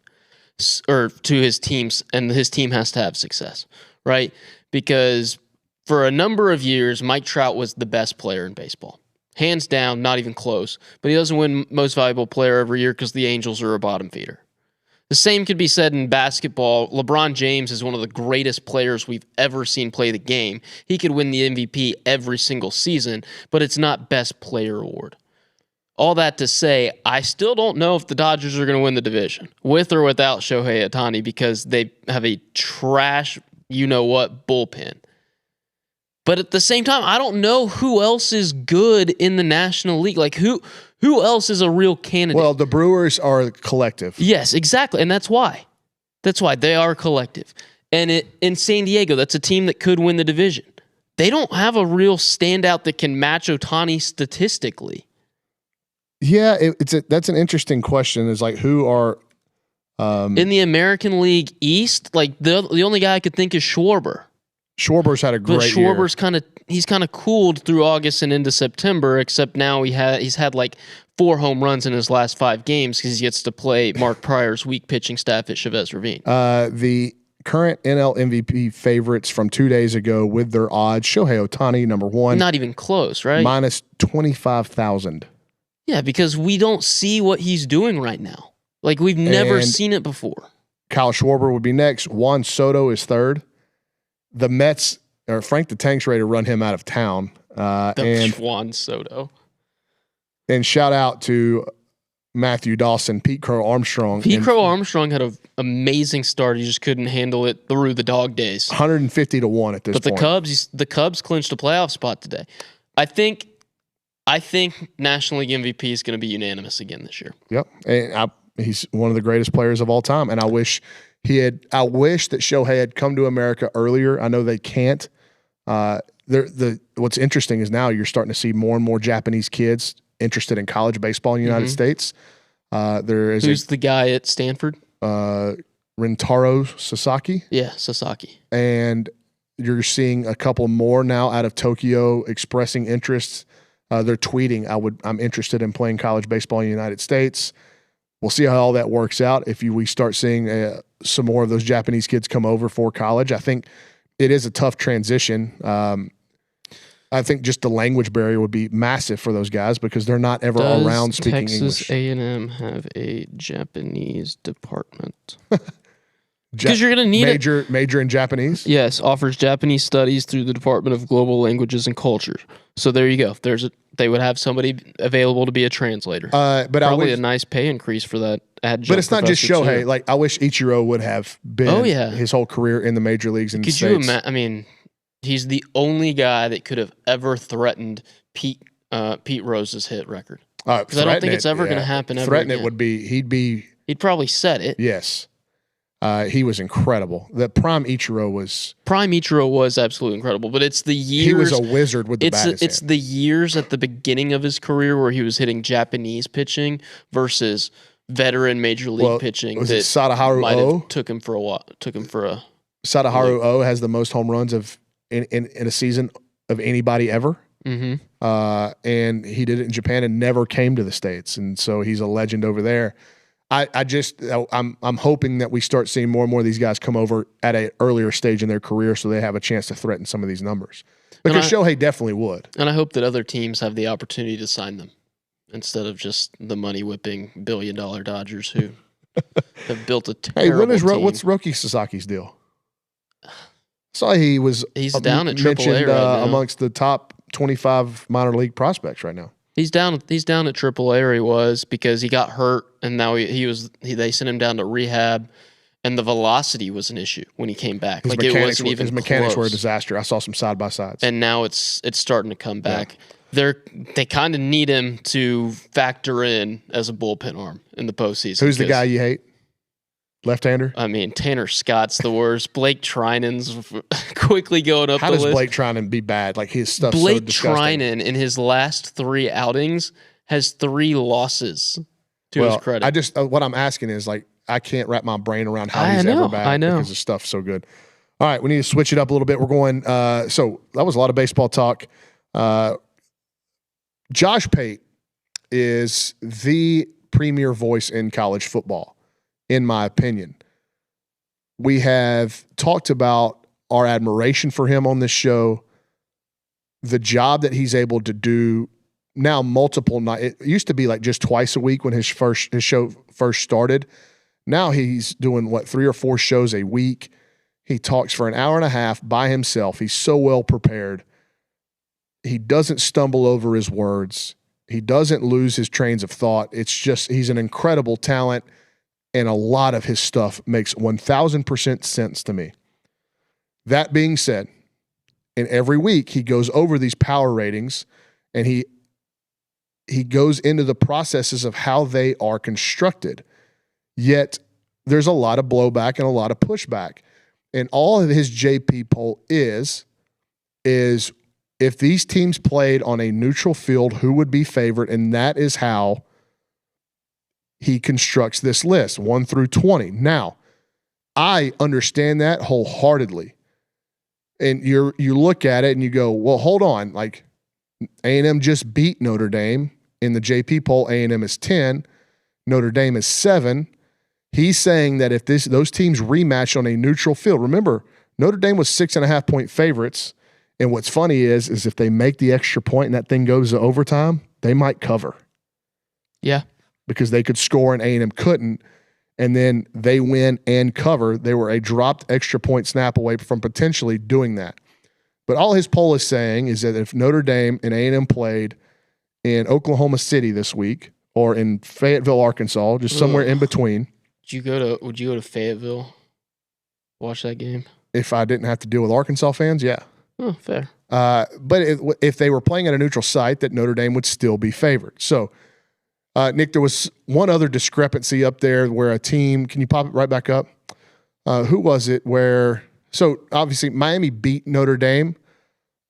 or to his teams, and his team has to have success, right? Because for a number of years, Mike Trout was the best player in baseball. Hands down, not even close. But he doesn't win most valuable player every year because the Angels are a bottom feeder. The same could be said in basketball. LeBron James is one of the greatest players we've ever seen play the game. He could win the MVP every single season, but it's not best player award. All that to say, I still don't know if the Dodgers are going to win the division, with or without Shohei Ohtani, because they have a trash, you-know-what, bullpen. But at the same time, I don't know who else is good in the National League. Like, who else is a real candidate? Well, the Brewers are collective. Yes, exactly. And that's why. That's why they are collective. And in San Diego, that's a team that could win the division. They don't have a real standout that can match Ohtani statistically. Yeah, that's an interesting question. Is like, who are in the American League East? Like, the only guy I could think is Schwarber. Schwarber's had a great year. But Schwarber's he's kind of cooled through August and into September, except now he's had like 4 home runs in his last 5 games because he gets to play Mark Pryor's weak pitching staff at Chavez Ravine. The current NL MVP favorites from 2 days ago with their odds: Shohei Ohtani, number 1. Not even close, right? Minus 25,000. Yeah, because we don't see what he's doing right now. Like, we've never seen it before. Kyle Schwarber would be next. Juan Soto is third. The Mets, or Frank the Tank's ready to run him out of town. And Juan Soto. And shout out to Matthew Dawson, Pete Crow Armstrong. Pete Crow Armstrong had an amazing start. He just couldn't handle it through the dog days. 150 to 1 at this point. But the Cubs clinched a playoff spot today. I think National League MVP is going to be unanimous again this year. Yep. And he's one of the greatest players of all time. And I wish that Shohei had come to America earlier. I know they can't. What's interesting is now you're starting to see more and more Japanese kids interested in college baseball in the United States. Who's the guy at Stanford? Rintaro Sasaki. Yeah, Sasaki. And you're seeing a couple more now out of Tokyo expressing interests. They're tweeting, I'm interested in playing college baseball in the United States. We'll see how all that works out. If we start seeing some more of those Japanese kids come over for college, I think it is a tough transition. I think just the language barrier would be massive for those guys because they're not ever around speaking English. Texas A&M have a Japanese department? Because you're going to need major in Japanese? Yes, offers Japanese studies through the Department of Global Languages and Culture. So there you go. They would have somebody available to be a translator. But probably a nice pay increase for that adjunct. But it's not just Shohei. Like, I wish Ichiro would have been his whole career in the major leagues in the States. Could you imagine? I mean, he's the only guy that could have ever threatened Pete Rose's hit record. Because I don't think it's ever going to happen ever Threaten again. it would be he'd probably set it. Yes. He was incredible. The prime Ichiro was absolutely incredible, but it's the years. He was a wizard with the bat. It's the years at the beginning of his career where he was hitting Japanese pitching versus veteran major league pitching. Was it Sadaharu O? Took him for a while. Sadaharu O has the most home runs in a season of anybody ever. Mm-hmm. And he did it in Japan and never came to the States, and so he's a legend over there. I'm hoping that we start seeing more and more of these guys come over at an earlier stage in their career so they have a chance to threaten some of these numbers. Because Shohei definitely would. And I hope that other teams have the opportunity to sign them instead of just the money-whipping billion-dollar Dodgers who have built a terrible team. What's Roki Sasaki's deal? Saw he's down at AAA right now. Amongst the top 25 minor league prospects right now. He's down at AAA where he was because he got hurt, and now they sent him down to rehab, and the velocity was an issue when he came back. His mechanics were a disaster. I saw some side-by-sides. And now it's starting to come back. Yeah. They kind of need him to factor in as a bullpen arm in the postseason. Who's the guy you hate? Left-hander? I mean, Tanner Scott's the worst. Blake Trinan's quickly going up the list. How does Blake Trinan be bad? Like, his stuff's so Blake disgusting. Trinan, in his last 3 outings, has 3 losses to his credit. What I'm asking is, like, I can't wrap my brain around how he's ever bad because the stuff's so good. All right, we need to switch it up a little bit. We're going so that was a lot of baseball talk. Josh Pate is the premier voice in college football, in my opinion. We have talked about our admiration for him on this show, the job that he's able to do now multiple nights. It used to be like just twice a week when his show first started. Now he's doing 3 or 4 shows a week. He talks for an hour and a half by himself. He's so well prepared. He doesn't stumble over his words. He doesn't lose his trains of thought. It's just, he's an incredible talent, and a lot of his stuff makes 1,000% sense to me. That being said, and every week he goes over these power ratings, and he goes into the processes of how they are constructed. Yet there's a lot of blowback and a lot of pushback. And all of his JP poll is if these teams played on a neutral field, who would be favored? And that is how he constructs this list, 1 through 20. Now, I understand that wholeheartedly. And you look at it and you go, well, hold on. Like, A&M just beat Notre Dame. In the JP poll, A&M is 10. Notre Dame is 7. He's saying that if those teams rematch on a neutral field, remember, Notre Dame was 6.5-point favorites. And what's funny is if they make the extra point and that thing goes to overtime, they might cover. Yeah. Because they could score and A&M couldn't. And then they win and cover. They were a dropped extra point snap away from potentially doing that. But all his poll is saying is that if Notre Dame and A&M played in Oklahoma City this week or in Fayetteville, Arkansas, just somewhere in between. Would you go to Fayetteville? Watch that game? If I didn't have to deal with Arkansas fans, yeah. Oh, fair. But if they were playing at a neutral site, that Notre Dame would still be favored. So, Nick, there was one other discrepancy up there where a team, can you pop it right back up? Who was it so obviously Miami beat Notre Dame.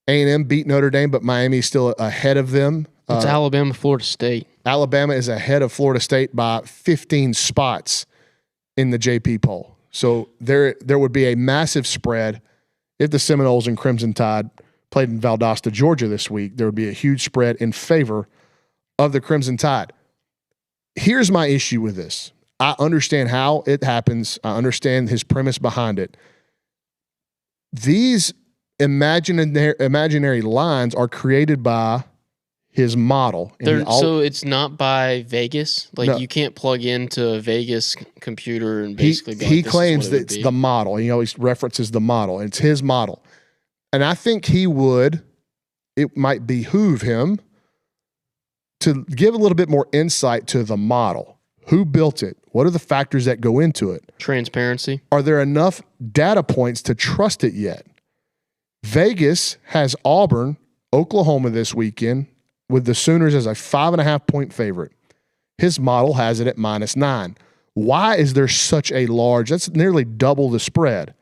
A&M beat Notre Dame, but Miami is still ahead of them. It's Alabama, Florida State. Alabama is ahead of Florida State by 15 spots in the JP poll. So there would be a massive spread. If the Seminoles and Crimson Tide played in Valdosta, Georgia this week, there would be a huge spread in favor of the Crimson Tide. Here's my issue with this. I understand how it happens. I understand his premise behind it. These imaginary lines are created by his model. So it's not by Vegas? Like, no. You can't plug into a Vegas computer and basically be like, he claims that it's the model. He always references the model. It's his model. And I think it might behoove him to give a little bit more insight to the model. Who built it? What are the factors that go into it? Transparency. Are there enough data points to trust it yet? Vegas has Auburn, Oklahoma this weekend, with the Sooners as a 5.5-point favorite. His model has it at -9. Why is there such a large, that's nearly double the spread.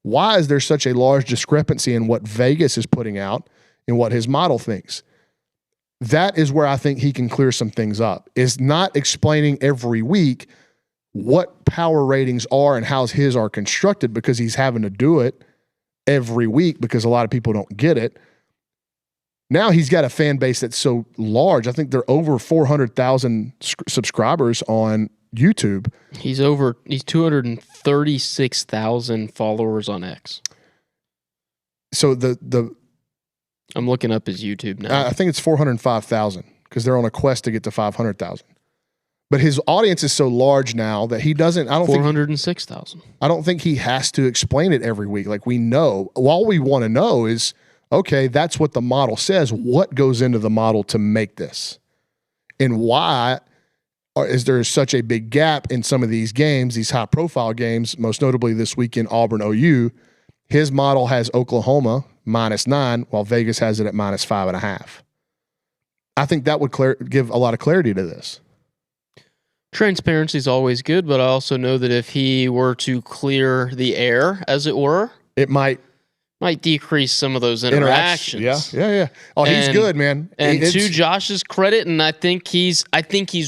Why is there such a large discrepancy in what Vegas is putting out and what his model thinks? That is where I think he can clear some things up. Is not explaining every week what power ratings are and how his are constructed, because he's having to do it every week because a lot of people don't get it. Now he's got a fan base that's so large. I think they're over 400,000 subscribers on YouTube. He's 236,000 followers on X. So I'm looking up his YouTube now. I think it's 405,000 because they're on a quest to get to 500,000. But his audience is so large now that he doesn't. 406,000. I don't think he has to explain it every week. Like, we know. All we want to know is, okay, that's what the model says. What goes into the model to make this, and why is there such a big gap in some of these games, these high-profile games, most notably this weekend, Auburn-OU. His model has Oklahoma -9, while Vegas has it at -5.5. I think that would give a lot of clarity to this. Transparency is always good, but I also know that if he were to clear the air, as it were, it might decrease some of those interactions. Yeah. Oh, he's good, man. And to Josh's credit, and I think he's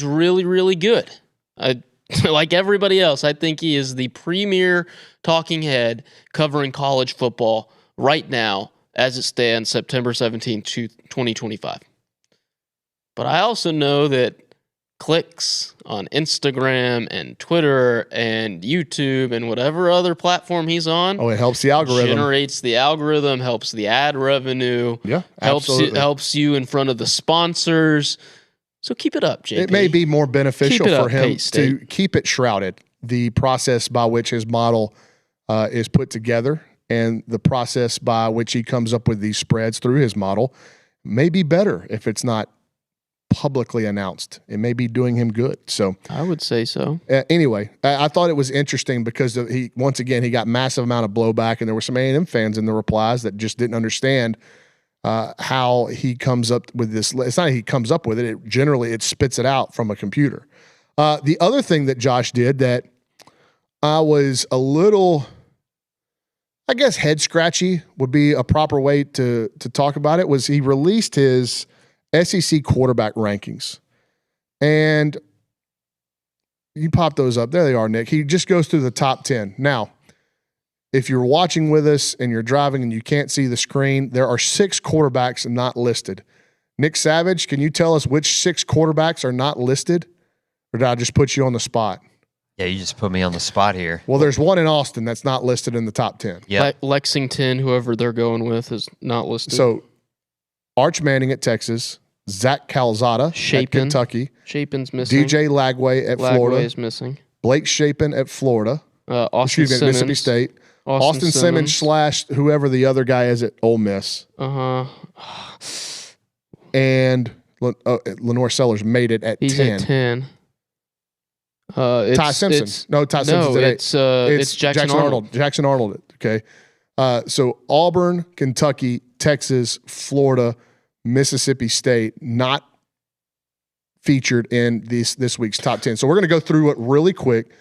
really, really good. Like everybody else, I think he is the premier talking head covering college football right now as it stands September 17th, 2025. But I also know that clicks on Instagram and Twitter and YouTube and whatever other platform he's on. Oh, it helps the algorithm. Generates the algorithm, helps the ad revenue. Yeah, absolutely. Helps you in front of the sponsors. So keep it up, JP. It may be more beneficial for him K-State. to keep it shrouded, the process by which his model is put together and the process by which he comes up with these spreads through his model may be better if it's not publicly announced. It may be doing him good. So I would say so. Anyway, I thought it was interesting because he got massive amount of blowback, and there were some A&M fans in the replies that just didn't understand how he comes up with this. It's not he comes up with it. It spits it out from a computer. The other thing that Josh did that I was a little, I guess, head scratchy would be a proper way to talk about it, was he released his SEC quarterback rankings. And you pop those up. There they are, Nick. He just goes through the top 10. Now, if you're watching with us and you're driving and you can't see the screen, there are 6 quarterbacks not listed. Nick Savage, can you tell us which 6 quarterbacks are not listed? Or did I just put you on the spot? Yeah, you just put me on the spot here. Well, there's one in Austin that's not listed in the top 10. Yeah. Lexington, whoever they're going with, is not listed. So, Arch Manning at Texas, Zach Calzada at Kentucky, Shapen's missing. DJ Lagway at Florida. Lagway is missing. Blake Shapen at Florida. Mississippi State. Austin Simmons / whoever the other guy is at Ole Miss. And Lenore Sellers made it at 10. He's at 10. Ty Simpson. Ty Simpson's at 8. It's Jackson Arnold. Jackson Arnold. Okay. So Auburn, Kentucky, Texas, Florida, Mississippi State, not featured in this week's top 10. So we're going to go through it really quick,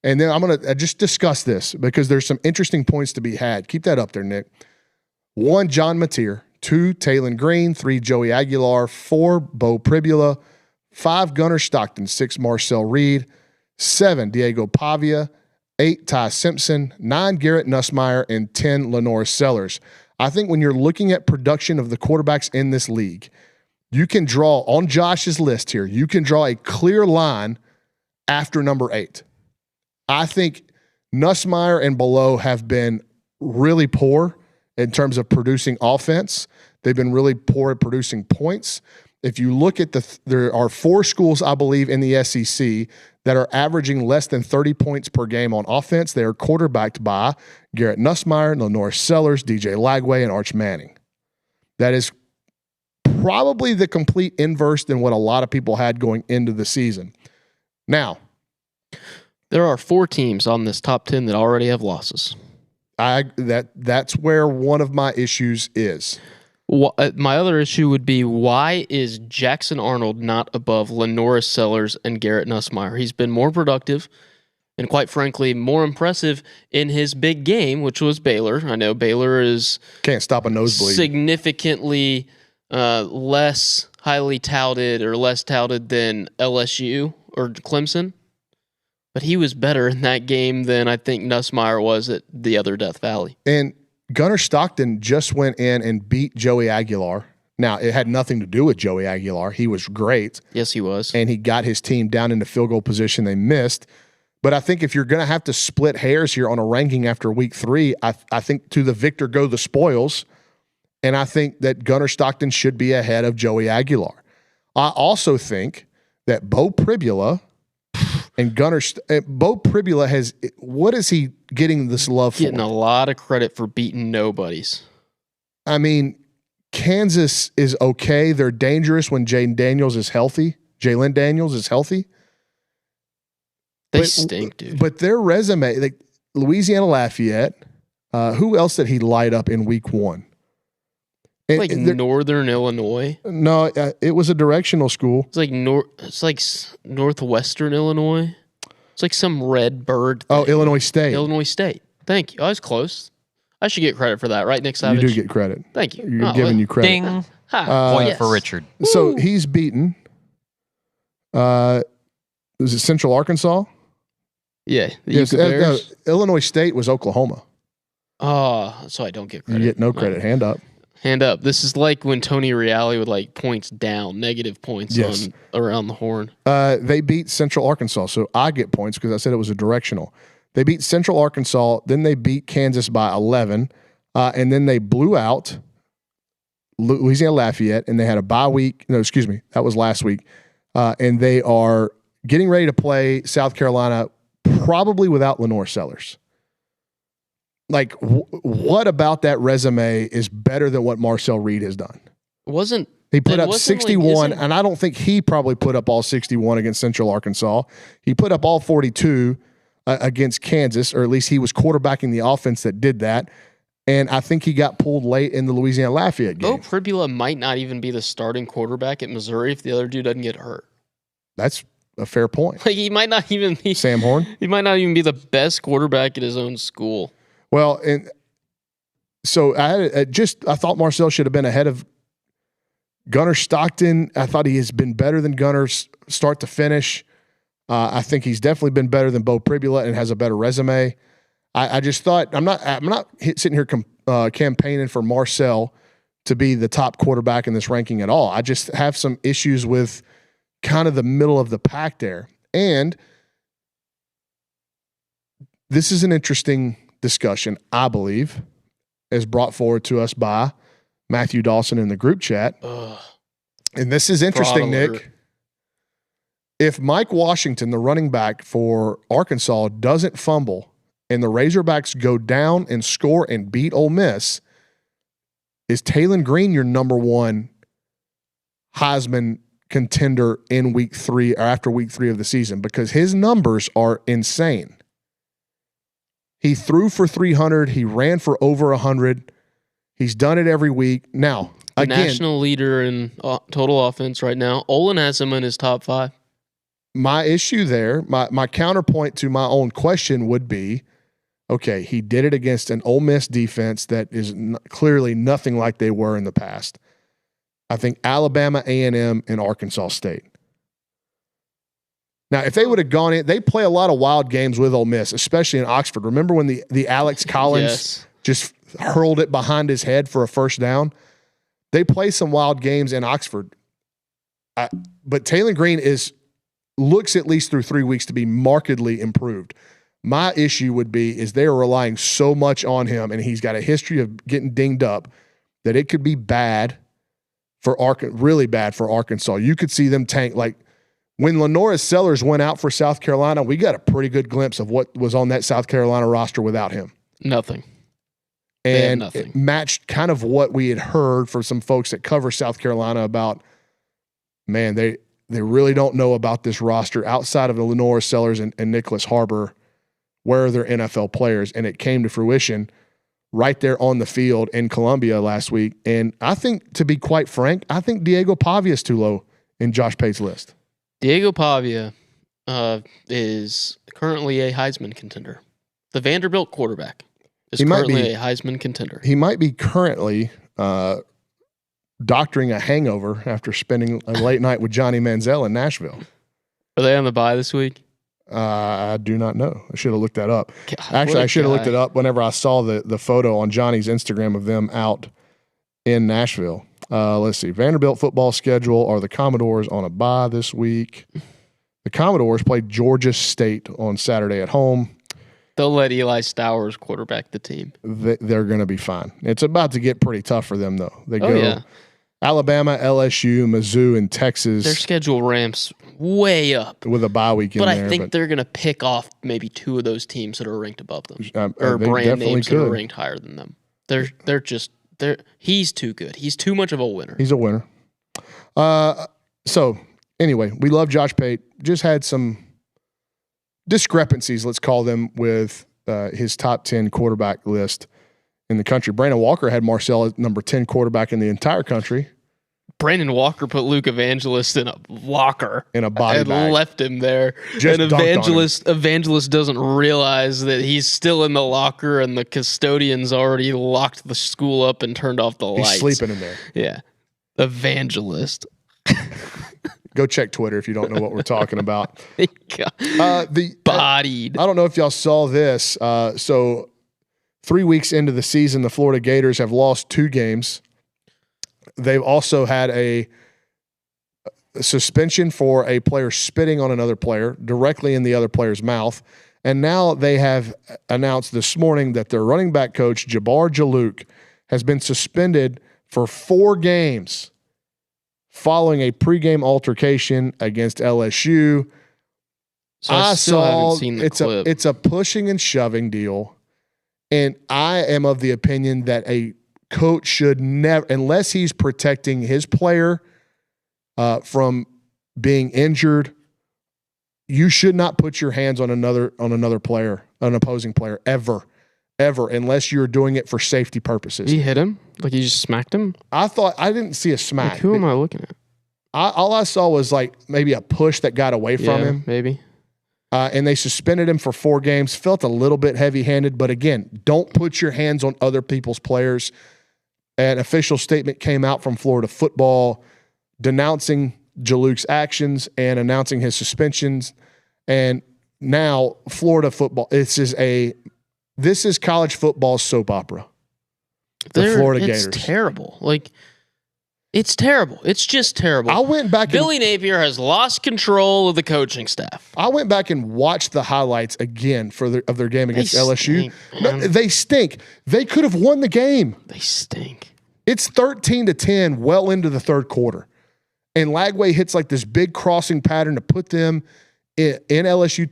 and then I'm going to just discuss this because there's some interesting points to be had. Keep that up there, Nick. 1, John Mateer. 2, Taylon Green. 3, Joey Aguilar. 4, Bo Pribula. 5, Gunnar Stockton. 6, Marcel Reed. 7, Diego Pavia. 8, Ty Simpson. 9, Garrett Nussmeier. And 10, Lenore Sellers. I think when you're looking at production of the quarterbacks in this league, you can draw on Josh's list here. You can draw a clear line after number 8. I think Nussmeier and below have been really poor in terms of producing offense. They've been really poor at producing points. If you look at there are 4 schools, I believe, in the SEC that are averaging less than 30 points per game on offense. They are quarterbacked by Garrett Nussmeier, Lenore Sellers, DJ Lagway, and Arch Manning. That is probably the complete inverse than what a lot of people had going into the season. Now, there are 4 teams on this top 10 that already have losses. That's where one of my issues is. My other issue would be, why is Jackson Arnold not above Lenore Sellers and Garrett Nussmeier? He's been more productive and, quite frankly, more impressive in his big game, which was Baylor. I know Baylor is can't stop a nosebleed. Significantly less highly touted or less touted than LSU or Clemson. But he was better in that game than I think Nussmeier was at the other Death Valley. And Gunnar Stockton just went in and beat Joey Aguilar. Now, it had nothing to do with Joey Aguilar. He was great. Yes, he was. And he got his team down into field goal position. They missed. But I think if you're going to have to split hairs here on a ranking after week 3, I think to the victor go the spoils. And I think that Gunnar Stockton should be ahead of Joey Aguilar. I also think that Bo Pribula and Bo Pribula has, what is he getting this love for? Getting a lot of credit for beating nobodies. I mean, Kansas is okay. They're dangerous when Jalen Daniels is healthy. They stink, dude. But their resume, like Louisiana Lafayette, who else did he light up in week 1? Like Northern Illinois. No, it was a directional school. It's like Northwestern Illinois. It's like some red bird thing. Oh, Illinois State. Illinois State. Thank you. I was close. I should get credit for that, right, Nick Savage? You do get credit. Thank you. You're giving you credit. Ding. Point for Richard. So he's beaten. Is it Central Arkansas? Yeah. Yes. No, Illinois State was Oklahoma. Oh, so I don't get credit. You get no credit. Hand up. Hand up. This is like when Tony Reale would like points down, negative points on around the horn. They beat Central Arkansas, so I get points because I said it was a directional. They beat Central Arkansas, then they beat Kansas by 11, and then they blew out Louisiana Lafayette, and they had a bye week. No, excuse me, that was last week. And they are getting ready to play South Carolina, probably without Lenore Sellers. Like, what about that resume is better than what Marcel Reed has done? He put up 61, and I don't think he probably put up all 61 against Central Arkansas. He put up all 42 against Kansas, or at least he was quarterbacking the offense that did that. And I think he got pulled late in the Louisiana Lafayette game. Bo Pribula might not even be the starting quarterback at Missouri if the other dude doesn't get hurt. That's a fair point. Like, he might not even be Sam Horn. He might not even be the best quarterback at his own school. Well, and so I thought Marcel should have been ahead of Gunnar Stockton. I thought he has been better than Gunnar start to finish. I think he's definitely been better than Bo Pribula and has a better resume. I just thought I'm not sitting here campaigning for Marcel to be the top quarterback in this ranking at all. I just have some issues with kind of the middle of the pack there. And this is an interesting discussion, I believe, as brought forward to us by Matthew Dawson in the group chat. And this is interesting, Nick. If Mike Washington, the running back for Arkansas, doesn't fumble and the Razorbacks go down and score and beat Ole Miss, is Taylon Green your number one Heisman contender in week 3 or after week 3 of the season? Because his numbers are insane. He threw for 300. He ran for over 100. He's done it every week. Now, again, national leader in total offense right now. Olin has him in his top 5. My issue there, my counterpoint to my own question would be, okay, he did it against an Ole Miss defense that is clearly nothing like they were in the past. I think Alabama, A&M, and Arkansas State. Now, if they would have gone in, they play a lot of wild games with Ole Miss, especially in Oxford. Remember when the Alex Collins just hurled it behind his head for a first down? They play some wild games in Oxford. But Taylon Green looks at least through 3 weeks to be markedly improved. My issue would be is they are relying so much on him, and he's got a history of getting dinged up, that it could be bad for really bad for Arkansas. You could see them tank. Like when Lenora Sellers went out for South Carolina, we got a pretty good glimpse of what was on that South Carolina roster without him. Nothing. And it matched kind of what we had heard from some folks that cover South Carolina about, man, they really don't know about this roster outside of the Lenora Sellers and Nicholas Harbor. Where are their NFL players? And it came to fruition right there on the field in Columbia last week. And I think, to be quite frank, I think Diego Pavia is too low in Josh Pate's list. Diego Pavia is currently a Heisman contender. The Vanderbilt quarterback is currently a Heisman contender. He might be currently doctoring a hangover after spending a late night with Johnny Manziel in Nashville. Are they on the bye this week? I do not know. I should have looked that up. God, actually, I should have looked it up whenever I saw the photo on Johnny's Instagram of them out in Nashville. Let's see. Vanderbilt football schedule. Are the Commodores on a bye this week? The Commodores played Georgia State on Saturday at home. They'll let Eli Stowers quarterback the team. They're going to be fine. It's about to get pretty tough for them, though. They go Alabama, LSU, Mizzou, and Texas. Their schedule ramps way up. With a bye week in there. But I think they're going to pick off maybe 2 of those teams that are ranked above them. Or brand names that are ranked higher than them. He's too good. He's too much of a winner. He's a winner. So, anyway, we love Josh Pate. Just had some discrepancies, let's call them, with his top 10 quarterback list in the country. Brandon Walker had Marcel as number 10 quarterback in the entire country. Brandon Walker put Luke Evangelist in a locker. In a body and bag. left him there. Just and Evangelist doesn't realize that he's still in the locker and the custodian's already locked the school up and turned off the lights. He's sleeping in there. Yeah. Evangelist. Go check Twitter if you don't know what we're talking about. Bodied. I don't know if y'all saw this. So 3 weeks into the season, the Florida Gators have lost 2 games. They've also had a suspension for a player spitting on another player directly in the other player's mouth. And now they have announced this morning that their running back coach, Jabbar Jalouk, has been suspended for 4 games following a pregame altercation against LSU. So I still haven't seen the clip. It's a pushing and shoving deal. And I am of the opinion that a coach should never, unless he's protecting his player from being injured, you should not put your hands on another player, an opposing player, ever, unless you're doing it for safety purposes. He hit him? Like he just smacked him? I didn't see a smack. Like, who am I looking at? All I saw was like maybe a push that got away from him. Maybe. And they suspended him for 4 games. Felt a little bit heavy-handed, but again, don't put your hands on other people's players. An official statement came out from Florida football denouncing Jalouk's actions and announcing his suspensions. And now Florida football, this is college football soap opera. Florida Gators. It's terrible. Like, it's terrible. It's just terrible. I went back. Billy Napier has lost control of the coaching staff. I went back and watched the highlights again of their game against LSU. Man. No, they stink. They could have won the game. They stink. It's 13-10 well into the third quarter. And Lagway hits like this big crossing pattern to put them in LSU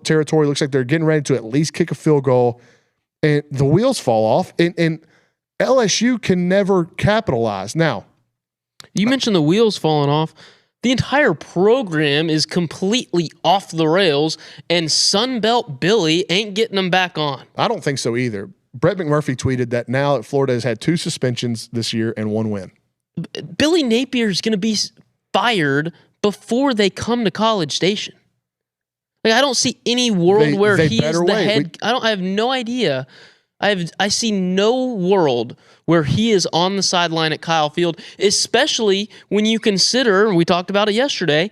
territory. Looks like they're getting ready to at least kick a field goal. And the wheels fall off. And LSU can never capitalize. Now, you mentioned the wheels falling off. The entire program is completely off the rails, and Sunbelt Billy ain't getting them back on. I don't think so either. Brett McMurphy tweeted that now Florida has had 2 suspensions this year and 1 win. Billy Napier is going to be fired before they come to College Station. Like, I don't see any world where he is the head. I have no idea. I see no world where he is on the sideline at Kyle Field, especially when you consider, we talked about it yesterday,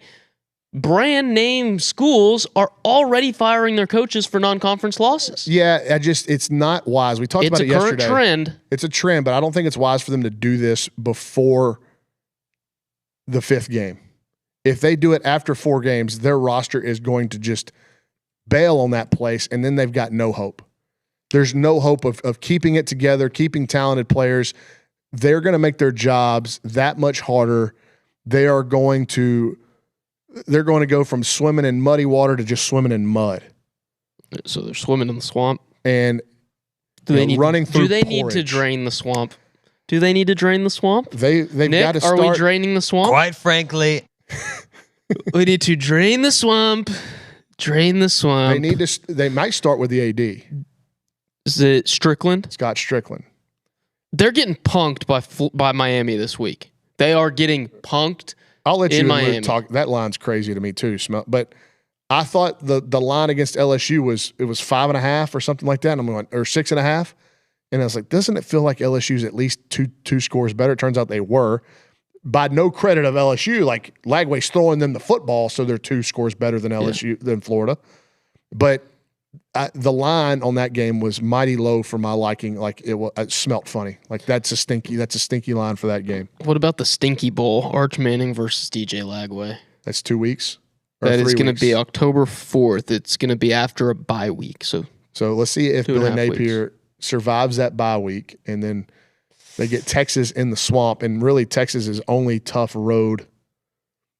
brand name schools are already firing their coaches for non-conference losses. Yeah, it's not wise. We talked about it yesterday. It's a current trend. It's a trend, but I don't think it's wise for them to do this before the 5th game. If they do it after 4 games, their roster is going to just bail on that place, and then they've got no hope. There's no hope of keeping it together, keeping talented players. They're going to make their jobs that much harder. They're going to go from swimming in muddy water to just swimming in mud. So they're swimming in the swamp. And running through. Do they porridge. need to drain the swamp? Do they need to drain the swamp? They've got to start. Are we draining the swamp? Quite frankly, we need to drain the swamp. Drain the swamp. They might start with the AD. Is it Strickland? Scott Strickland. They're getting punked by Miami this week. They are getting punked. I'll let you talk. That line's crazy to me too. But I thought the line against LSU was 5.5 or something like that. And I'm going, or 6.5. And I was like, doesn't it feel like LSU's at least two scores better? It turns out they were. By no credit of LSU, like Lagway's throwing them the football, so they're 2 scores better than LSU than Florida. But the line on that game was mighty low for my liking. Like it smelt funny. Like that's a stinky line for that game. What about the Stinky Bowl? Arch Manning versus DJ Lagway. That's 2 weeks. That is going to be October 4th. It's going to be after a bye week. So let's see if Billy Napier survives that bye week, and then they get Texas in the swamp. And really, Texas' only tough road.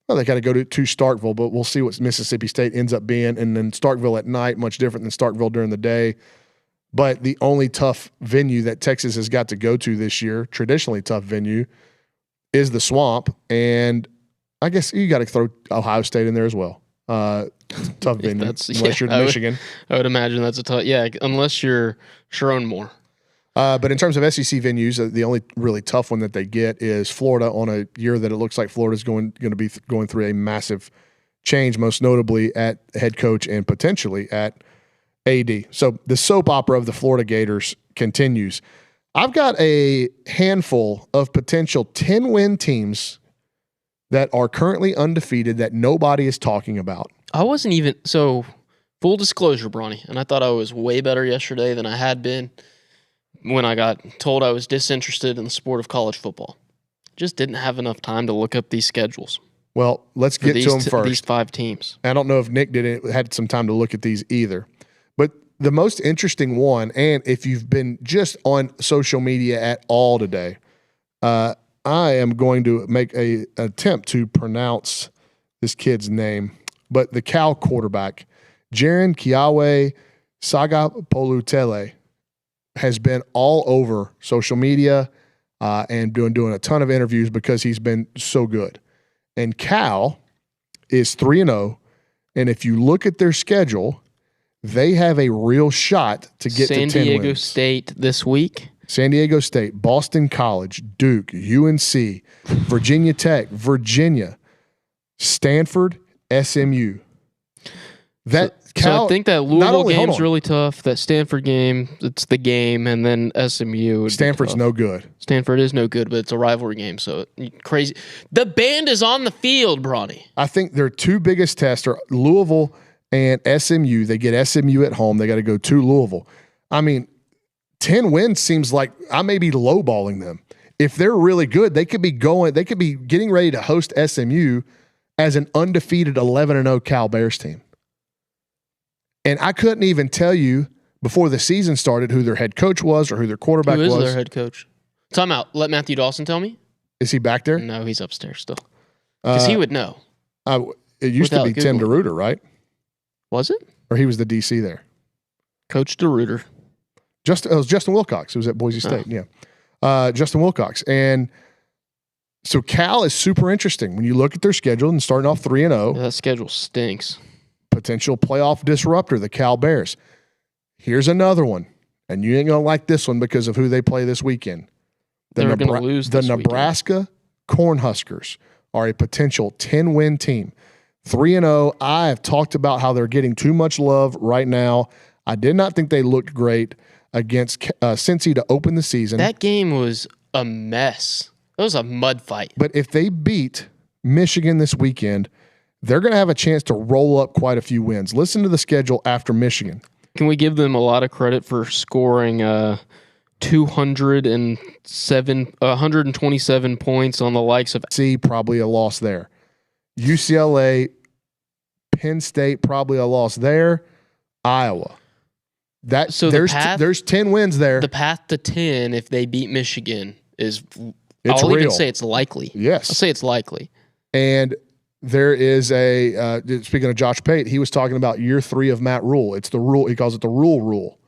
Well, they got to go to Starkville, but we'll see what Mississippi State ends up being. And then Starkville at night, much different than Starkville during the day. But the only tough venue that Texas has got to go to this year, traditionally tough venue, is the swamp. And I guess you got to throw Ohio State in there as well. Tough venue unless you're in Michigan. I would imagine that's a tough. Yeah, unless you're Sharon Moore. But in terms of SEC venues, the only really tough one that they get is Florida on a year that it looks like Florida's going to be going through a massive change, most notably at head coach and potentially at AD. So the soap opera of the Florida Gators continues. I've got a handful of potential 10-win teams that are currently undefeated that nobody is talking about. I wasn't even – so full disclosure, Brauny, and I thought I was way better yesterday than I had been when I got told I was disinterested in the sport of college football. Just didn't have enough time to look up these schedules. Well, let's get to them first. These 5 teams. I don't know if Nick had some time to look at these either. But the most interesting one, and if you've been just on social media at all today, I am going to make an attempt to pronounce this kid's name. But the Cal quarterback, Jaron Kiawe Sagapolutele, has been all over social media and doing a ton of interviews because he's been so good. And Cal is 3-0, and if you look at their schedule, they have a real shot to get to 10 wins. San Diego State this week. San Diego State, Boston College, Duke, UNC, Virginia Tech, Virginia, Stanford, SMU. So I think that Louisville game's really tough. That Stanford game, it's the game, and then SMU. Stanford's no good. Stanford is no good, but it's a rivalry game, so crazy. The band is on the field, Bronny. I think their 2 biggest tests are Louisville and SMU. They get SMU at home. They got to go to Louisville. I mean, 10 wins seems like I may be lowballing them. If they're really good, they could be getting ready to host SMU as an undefeated 11-0 Cal Bears team. And I couldn't even tell you before the season started who their head coach was or who their quarterback was. Who is their head coach? Time out. Let Matthew Dawson tell me. Is he back there? No, he's upstairs still. Because he would know. It used to be Tim DeRuyter, right? Was it? Or he was the DC there? Coach DeRuyter. It was Justin Wilcox, who was at Boise State. Yeah. Justin Wilcox. And so Cal is super interesting. When you look at their schedule and starting off 3-0. That schedule stinks. Potential playoff disruptor, the Cal Bears. Here's another one, and you ain't going to like this one because of who they play this weekend. They're going to lose this weekend. The Nebraska Cornhuskers are a potential 10-win team. 3-0. I have talked about how they're getting too much love right now. I did not think they looked great against Cincy to open the season. That game was a mess. It was a mud fight. But if they beat Michigan this weekend, they're going to have a chance to roll up quite a few wins. Listen to the schedule after Michigan. Can we give them a lot of credit for scoring 127 points on the likes of probably a loss there. UCLA, Penn State, probably a loss there. Iowa. There's 10 wins there. The path to 10, if they beat Michigan, I'll even say it's likely. Yes. I'll say it's likely. And there is speaking of Josh Pate, he was talking about year 3 of Matt Rule. It's the rule. He calls it the rule.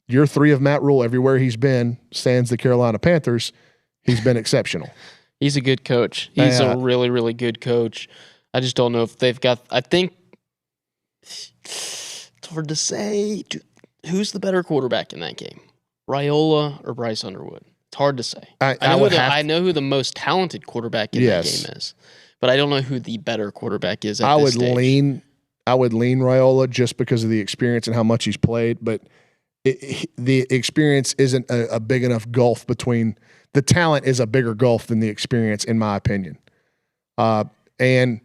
Year 3 of Matt Rule, everywhere he's been, sans the Carolina Panthers, he's been exceptional. He's a good coach. He's a really, really good coach. I just don't know if they've got – I think it's hard to say. Who's the better quarterback in that game? Raiola or Bryce Underwood? It's hard to say. I know who the most talented quarterback in that game is. But I don't know who the better quarterback is at this stage. I would lean Raiola just because of the experience and how much he's played, but the experience isn't a big enough gulf between – the talent is a bigger gulf than the experience, in my opinion. And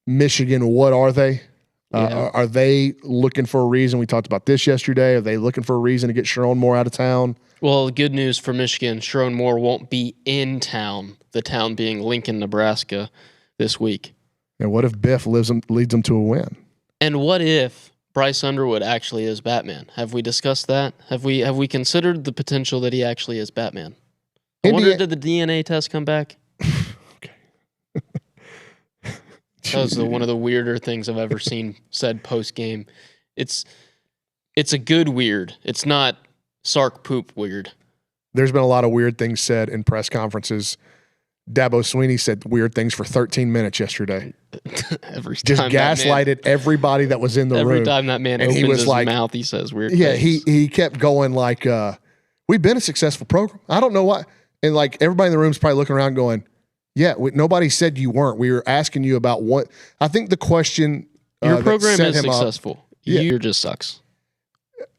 Michigan, what are they? Are they looking for a reason? We talked about this yesterday. Are they looking for a reason to get Sharon Moore out of town? Well, good news for Michigan, Sharon Moore won't be in town, the town being Lincoln, Nebraska, this week. And what if Biff leads them to a win? And what if Bryce Underwood actually is Batman? Have we discussed that? Have we considered the potential that he actually is Batman? I wonder, did the DNA test come back? Okay. That was one of the weirder things I've ever seen said post-game. It's a good weird. It's not Sark poop weird. There's been a lot of weird things said in press conferences Dabo Swinney said weird things for 13 minutes yesterday. Just time gaslighted everybody that was in the room. Every time that man opens his mouth, he says weird things. He kept going like, we've been a successful program. I don't know why. And like everybody in the room is probably looking around going, yeah, nobody said you weren't. We were asking you about what. I think the question. Your program is successful. You just sucks.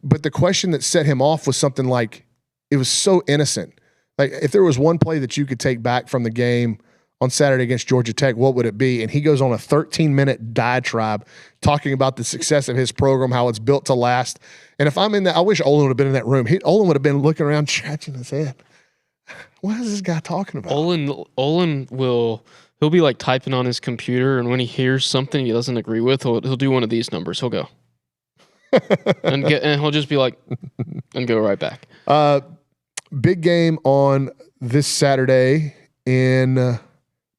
But the question that set him off was something like, it was so innocent. Like, if there was one play that you could take back from the game on Saturday against Georgia Tech, what would it be? And he goes on a 13-minute diatribe talking about the success of his program, how it's built to last. And if I'm in that, I wish Olin would have been in that room. Olin would have been looking around, scratching his head. What is this guy talking about? Olin he'll be like typing on his computer, and when he hears something he doesn't agree with, he'll do one of these numbers. He'll go. and he'll just be like, and go right back. Big game on this Saturday in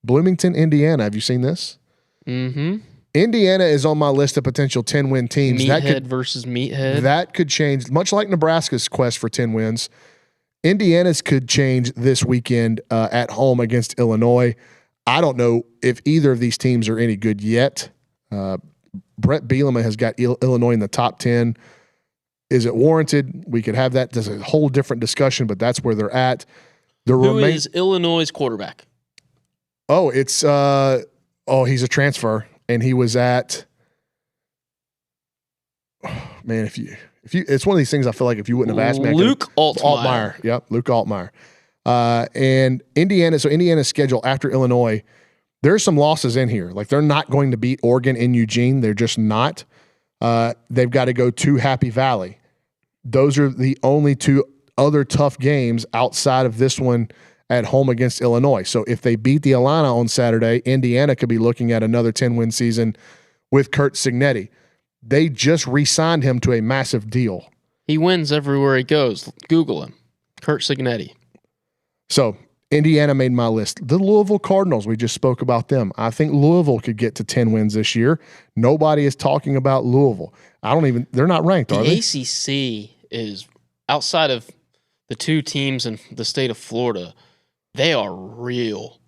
Bloomington, Indiana. Have you seen this? Mm-hmm. Indiana is on my list of potential 10-win teams. Meathead versus Meathead. That could change, much like Nebraska's quest for 10 wins. Indiana's could change this weekend at home against Illinois. I don't know if either of these teams are any good yet. Brett Bielema has got Illinois in the top 10. Is it warranted? We could have that. There's a whole different discussion, but that's where they're at. Who is Illinois' quarterback? Oh, it's he's a transfer, and he was at. Oh, man, if you, it's one of these things. I feel like if you wouldn't have asked me, Luke Altmaier. Yep, Luke Altmaier. And Indiana. So Indiana's schedule after Illinois. There's some losses in here. Like, they're not going to beat Oregon in Eugene. They're just not. They've got to go to Happy Valley. Those are the only two other tough games outside of this one at home against Illinois. So if they beat the Illini on Saturday, Indiana could be looking at another 10-win season with Curt Cignetti. They just re-signed him to a massive deal. He wins everywhere he goes. Google him. Curt Cignetti. So Indiana made my list. The Louisville Cardinals, we just spoke about them. I think Louisville could get to 10 wins this year. Nobody is talking about Louisville. They're not ranked, are they? The ACC is, outside of the two teams in the state of Florida, they are real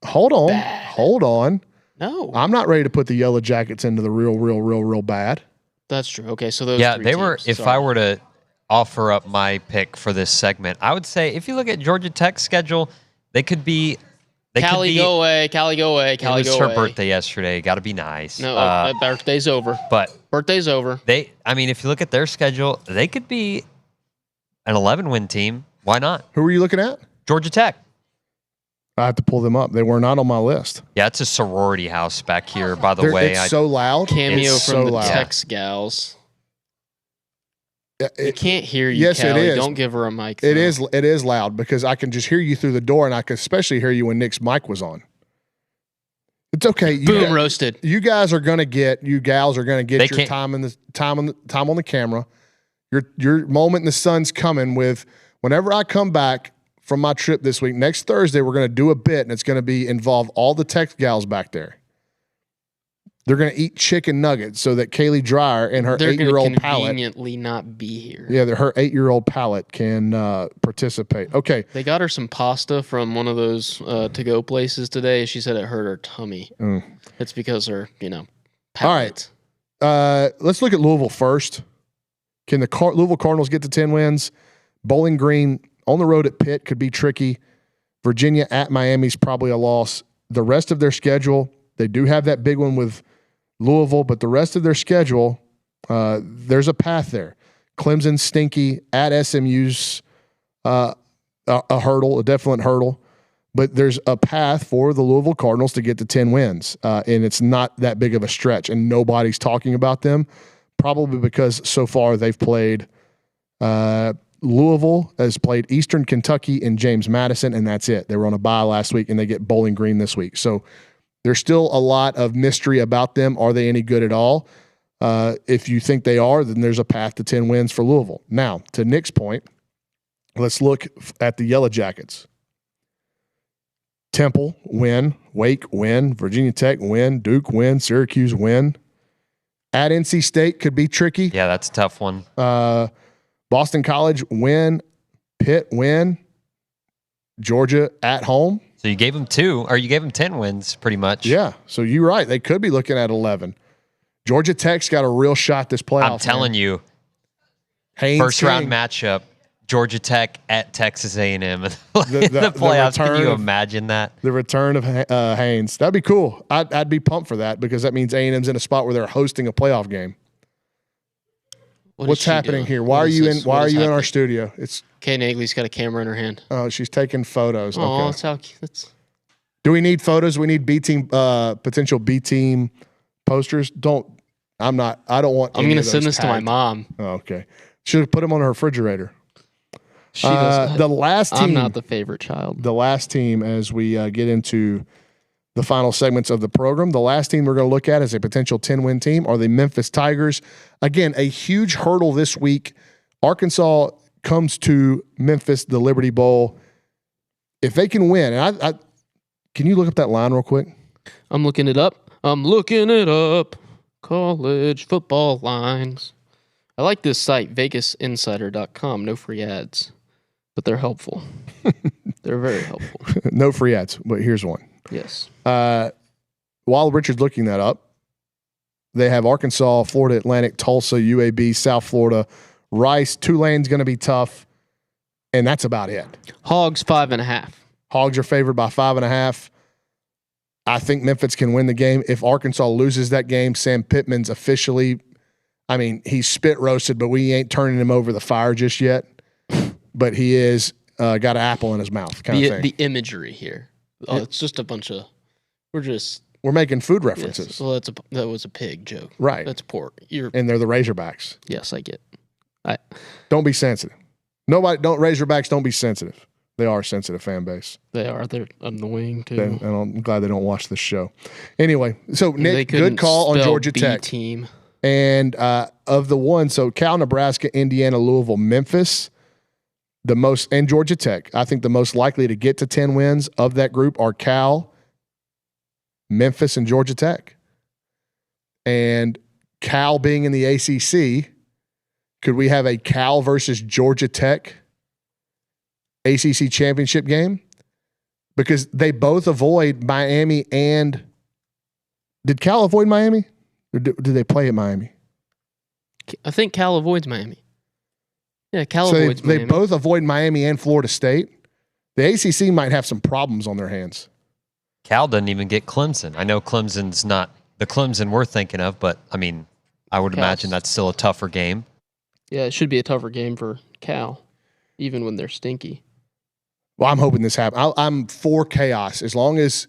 Hold on. bad. Hold on. No. I'm not ready to put the Yellow Jackets into the real bad. That's true. Okay, so those Yeah, three they teams. were. If I were to offer up my pick for this segment, I would say if you look at Georgia Tech's schedule, they could be. Cali, go away. Cali, go away. Cali, go away. It was her birthday yesterday. Got to be nice. No, birthday's over. But birthday's over. If you look at their schedule, they could be an 11-win team. Why not? Who are you looking at? Georgia Tech. I have to pull them up. They were not on my list. Yeah, it's a sorority house back here, by the way. It's so loud. Cameo It's from so the loud. Tex Gals. It I can't hear you, yes, Callie. it is. Don't give her a mic. It is loud because I can just hear you through the door, and I can especially hear you when Nick's mic was on. It's okay. Boom, roasted. You gals are gonna get your They time on the camera. Your moment in the sun's coming with whenever I come back from my trip this week. Next Thursday, we're gonna do a bit, and it's gonna involve all the Tex gals back there. They're going to eat chicken nuggets so that Kaylee Dreyer and her 8-year-old palate conveniently not be here. Yeah, her 8-year-old palate can participate. Okay. They got her some pasta from one of those to-go places today. She said it hurt her tummy. It's because her, palate. All right. Let's look at Louisville first. Can the Louisville Cardinals get to 10 wins? Bowling Green on the road at Pitt could be tricky. Virginia at Miami's probably a loss. The rest of their schedule, they do have that big one with Louisville, but the rest of their schedule, there's a path there. Clemson stinky, at SMU's a hurdle, a definite hurdle, but there's a path for the Louisville Cardinals to get to 10 wins, and it's not that big of a stretch, and nobody's talking about them, probably because so far they've played Louisville has played Eastern Kentucky and James Madison, and that's it. They were on a bye last week, and they get Bowling Green this week. So there's still a lot of mystery about them. Are they any good at all? If you think they are, then there's a path to 10 wins for Louisville. Now, to Nick's point, let's look at the Yellow Jackets. Temple, win. Wake, win. Virginia Tech, win. Duke, win. Syracuse, win. At NC State could be tricky. Yeah, that's a tough one. Boston College, win. Pitt, win. Georgia at home. So you gave them 2, or you gave them 10 wins, pretty much. Yeah. So you're right. They could be looking at 11. Georgia Tech's got a real shot this playoff. I'm telling you, Haynes first round King. matchup, Georgia Tech at Texas A&M in the playoffs. Can you imagine that? The return of Haynes. That'd be cool. I'd be pumped for that because that means A&M's in a spot where they're hosting a playoff game. What's happening here? Why are you in our studio? It's Kay Nagley's got a camera in her hand. Oh, she's taking photos. Oh, okay. that's how that's. Do we need photos? We need B team potential B team posters. I don't want. I'm going to send this to my mom. Oh, okay. She'll put them on her refrigerator. She doesn't. The last team. I'm not the favorite child. The last team, as we get into the final segments of the program, the last team we're going to look at as a potential 10-win team are the Memphis Tigers. Again, a huge hurdle this week. Arkansas comes to Memphis, the Liberty Bowl. If they can win, and I can you look up that line real quick? I'm looking it up. College football lines. I like this site, VegasInsider.com. No free ads, but they're helpful. They're very helpful. No free ads, but here's one. Yes. While Richard's looking that up, they have Arkansas, Florida Atlantic, Tulsa, UAB, South Florida, Rice. Tulane's going to be tough, and that's about it. Hogs 5.5. Hogs are favored by 5.5. I think Memphis can win the game. If Arkansas loses that game, Sam Pittman's officially, he's spit roasted, but we ain't turning him over the fire just yet. But he is got an apple in his mouth kind of thing. The imagery here. Oh, it's just a bunch of. We're making food references. Yes, well, that was a pig joke. Right. That's pork. And they're the Razorbacks. Yes, I get. Don't be sensitive. Razorbacks don't be sensitive. They are a sensitive fan base. They are. They're annoying too. And I'm glad they don't watch this show. Anyway, so Nick, good call on Georgia Tech. Team. And of the one, so Cal, Nebraska, Indiana, Louisville, Memphis, and Georgia Tech. I think the most likely to get to 10 wins of that group are Cal, Memphis, and Georgia Tech. And Cal being in the ACC, could we have a Cal versus Georgia Tech ACC championship game? Because they both avoid Miami and did Cal avoid Miami? Or did they play at Miami? I think Cal avoids Miami. Yeah, Cal avoids Miami. They both avoid Miami and Florida State. The ACC might have some problems on their hands. Cal doesn't even get Clemson. I know Clemson's not the Clemson we're thinking of, but I would imagine that's still a tougher game. Yeah, it should be a tougher game for Cal, even when they're stinky. Well, I'm hoping this happens. I'm for chaos. As long as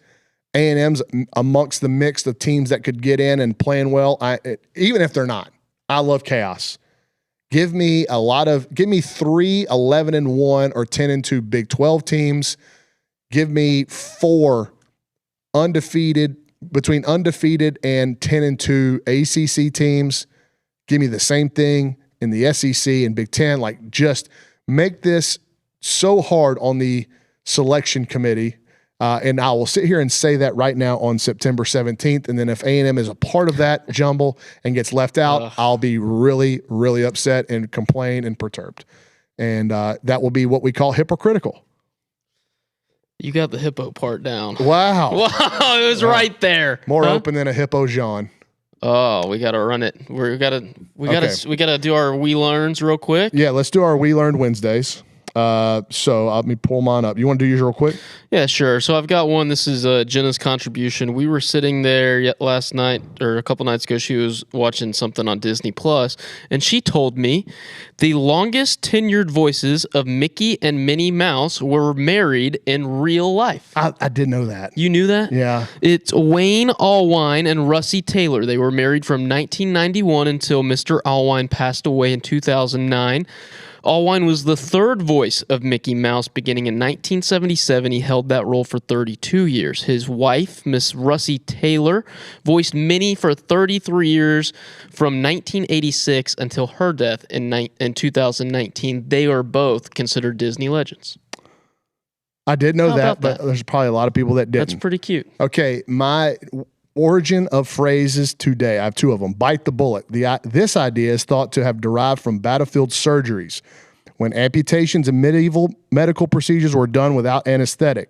A&M's amongst the mix of teams that could get in and playing well, even if they're not, I love chaos. Give me 3 11-1 or 10-2 Big 12 teams. Give me 4 between undefeated and 10-2 ACC teams. Give me the same thing in the SEC and Big 10. Just make this so hard on the selection committee. And I will sit here and say that right now on September 17th. And then if A&M is a part of that jumble and gets left out, I'll be really, really upset and complain and perturbed. And that will be what we call hypocritical. You got the hippo part down. Wow. Wow, it was right there. More open than a hippo, Jean. Oh, we got to run it. We got to do our We Learns real quick. Yeah, let's do our We Learned Wednesdays. So let me pull mine up. You want to do yours real quick? Yeah, sure. So I've got one. This is Jenna's contribution. We were sitting there last night or a couple nights ago. She was watching something on Disney Plus, and she told me the longest tenured voices of Mickey and Minnie Mouse were married in real life. I did know that. You knew that? Yeah. It's Wayne Allwine and Russie Taylor. They were married from 1991 until Mr. Allwine passed away in 2009. Allwine was the third voice of Mickey Mouse beginning in 1977. He held that role for 32 years. His wife, Miss Russie Taylor, voiced Minnie for 33 years from 1986 until her death in 2019. They are both considered Disney legends. I did know that, but there's probably a lot of people that didn't. That's pretty cute. Okay, my origin of phrases today. I have 2 of them. Bite the bullet. This idea is thought to have derived from battlefield surgeries, when amputations and medieval medical procedures were done without anesthetic.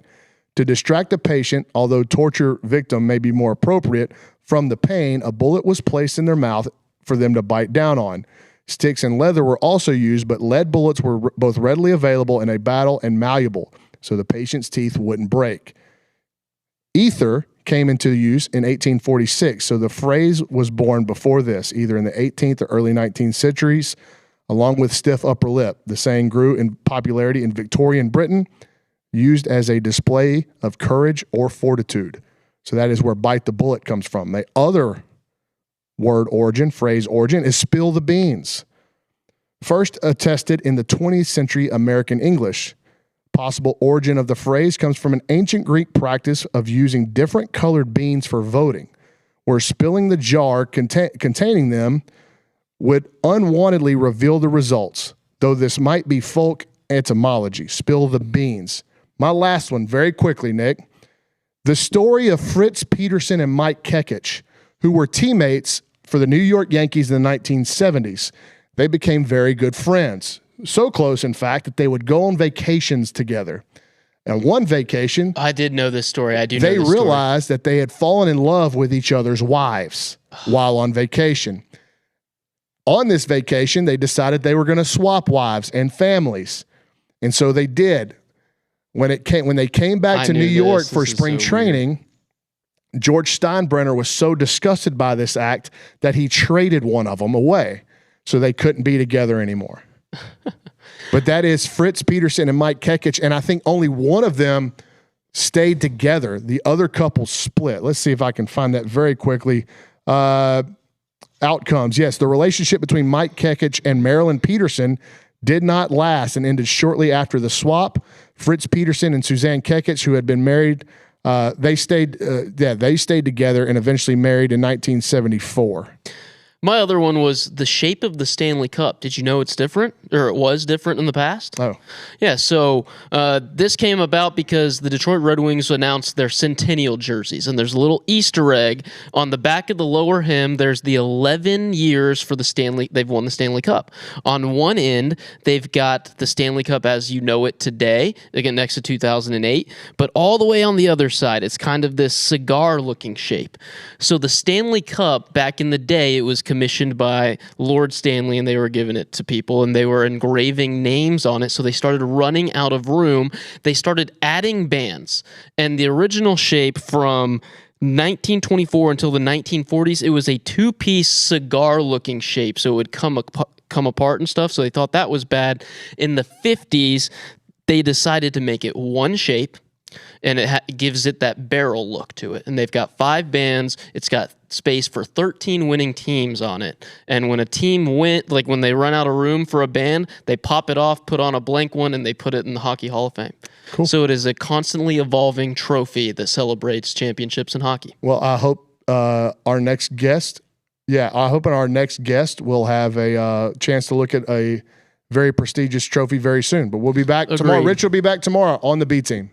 To distract the patient, although torture victim may be more appropriate, from the pain, a bullet was placed in their mouth for them to bite down on. Sticks and leather were also used, but lead bullets were both readily available in a battle and malleable, so the patient's teeth wouldn't break. Ether came into use in 1846, so the phrase was born before this, either in the 18th or early 19th centuries, along with stiff upper lip. The saying grew in popularity in Victorian Britain, used as a display of courage or fortitude. So that is where bite the bullet comes from. The other phrase origin, is spill the beans. First attested in the 20th century American English. Possible origin of the phrase comes from an ancient Greek practice of using different colored beans for voting, where spilling the jar containing them would unwantedly reveal the results, though this might be folk etymology. Spill the beans. My last one, very quickly, Nick. The story of Fritz Peterson and Mike Kekich, who were teammates for the New York Yankees in the 1970s. They became very good friends. So close, in fact, that they would go on vacations together. And one vacation, I did know this story. They realized that they had fallen in love with each other's wives while on vacation. On this vacation, they decided they were going to swap wives and families. And so they did. When they came back to New York for spring training, George Steinbrenner was so disgusted by this act that he traded one of them away, so they couldn't be together anymore. But that is Fritz Peterson and Mike Kekich, and I think only one of them stayed together. The other couple split. Let's see if I can find that very quickly. Outcomes. Yes, the relationship between Mike Kekich and Marilyn Peterson did not last and ended shortly after the swap. Fritz Peterson and Suzanne Kekich, who had been married, they stayed together and eventually married in 1974. My other one was the shape of the Stanley Cup. Did you know it's different, or it was different in the past? Oh. Yeah, so this came about because the Detroit Red Wings announced their centennial jerseys, and there's a little Easter egg on the back of the lower hem. There's the 11 years for they've won the Stanley Cup. On one end, they've got the Stanley Cup as you know it today, again next to 2008, but all the way on the other side, it's kind of this cigar-looking shape. So the Stanley Cup, back in the day, it was commissioned by Lord Stanley, and they were giving it to people, and they were engraving names on it, so they started running out of room. They started adding bands, and the original shape from 1924 until the 1940s, it was a two-piece cigar-looking shape, so it would come apart and stuff, so they thought that was bad. In the 50s, they decided to make it one shape, and it gives it that barrel look to it. And they've got 5 bands. It's got space for 13 winning teams on it. And when a team when they run out of room for a band, they pop it off, put on a blank one, and they put it in the Hockey Hall of Fame. Cool. So it is a constantly evolving trophy that celebrates championships in hockey. Well, I hope our next guest will have a chance to look at a very prestigious trophy very soon. But we'll be back tomorrow. Rich will be back tomorrow on the B Team.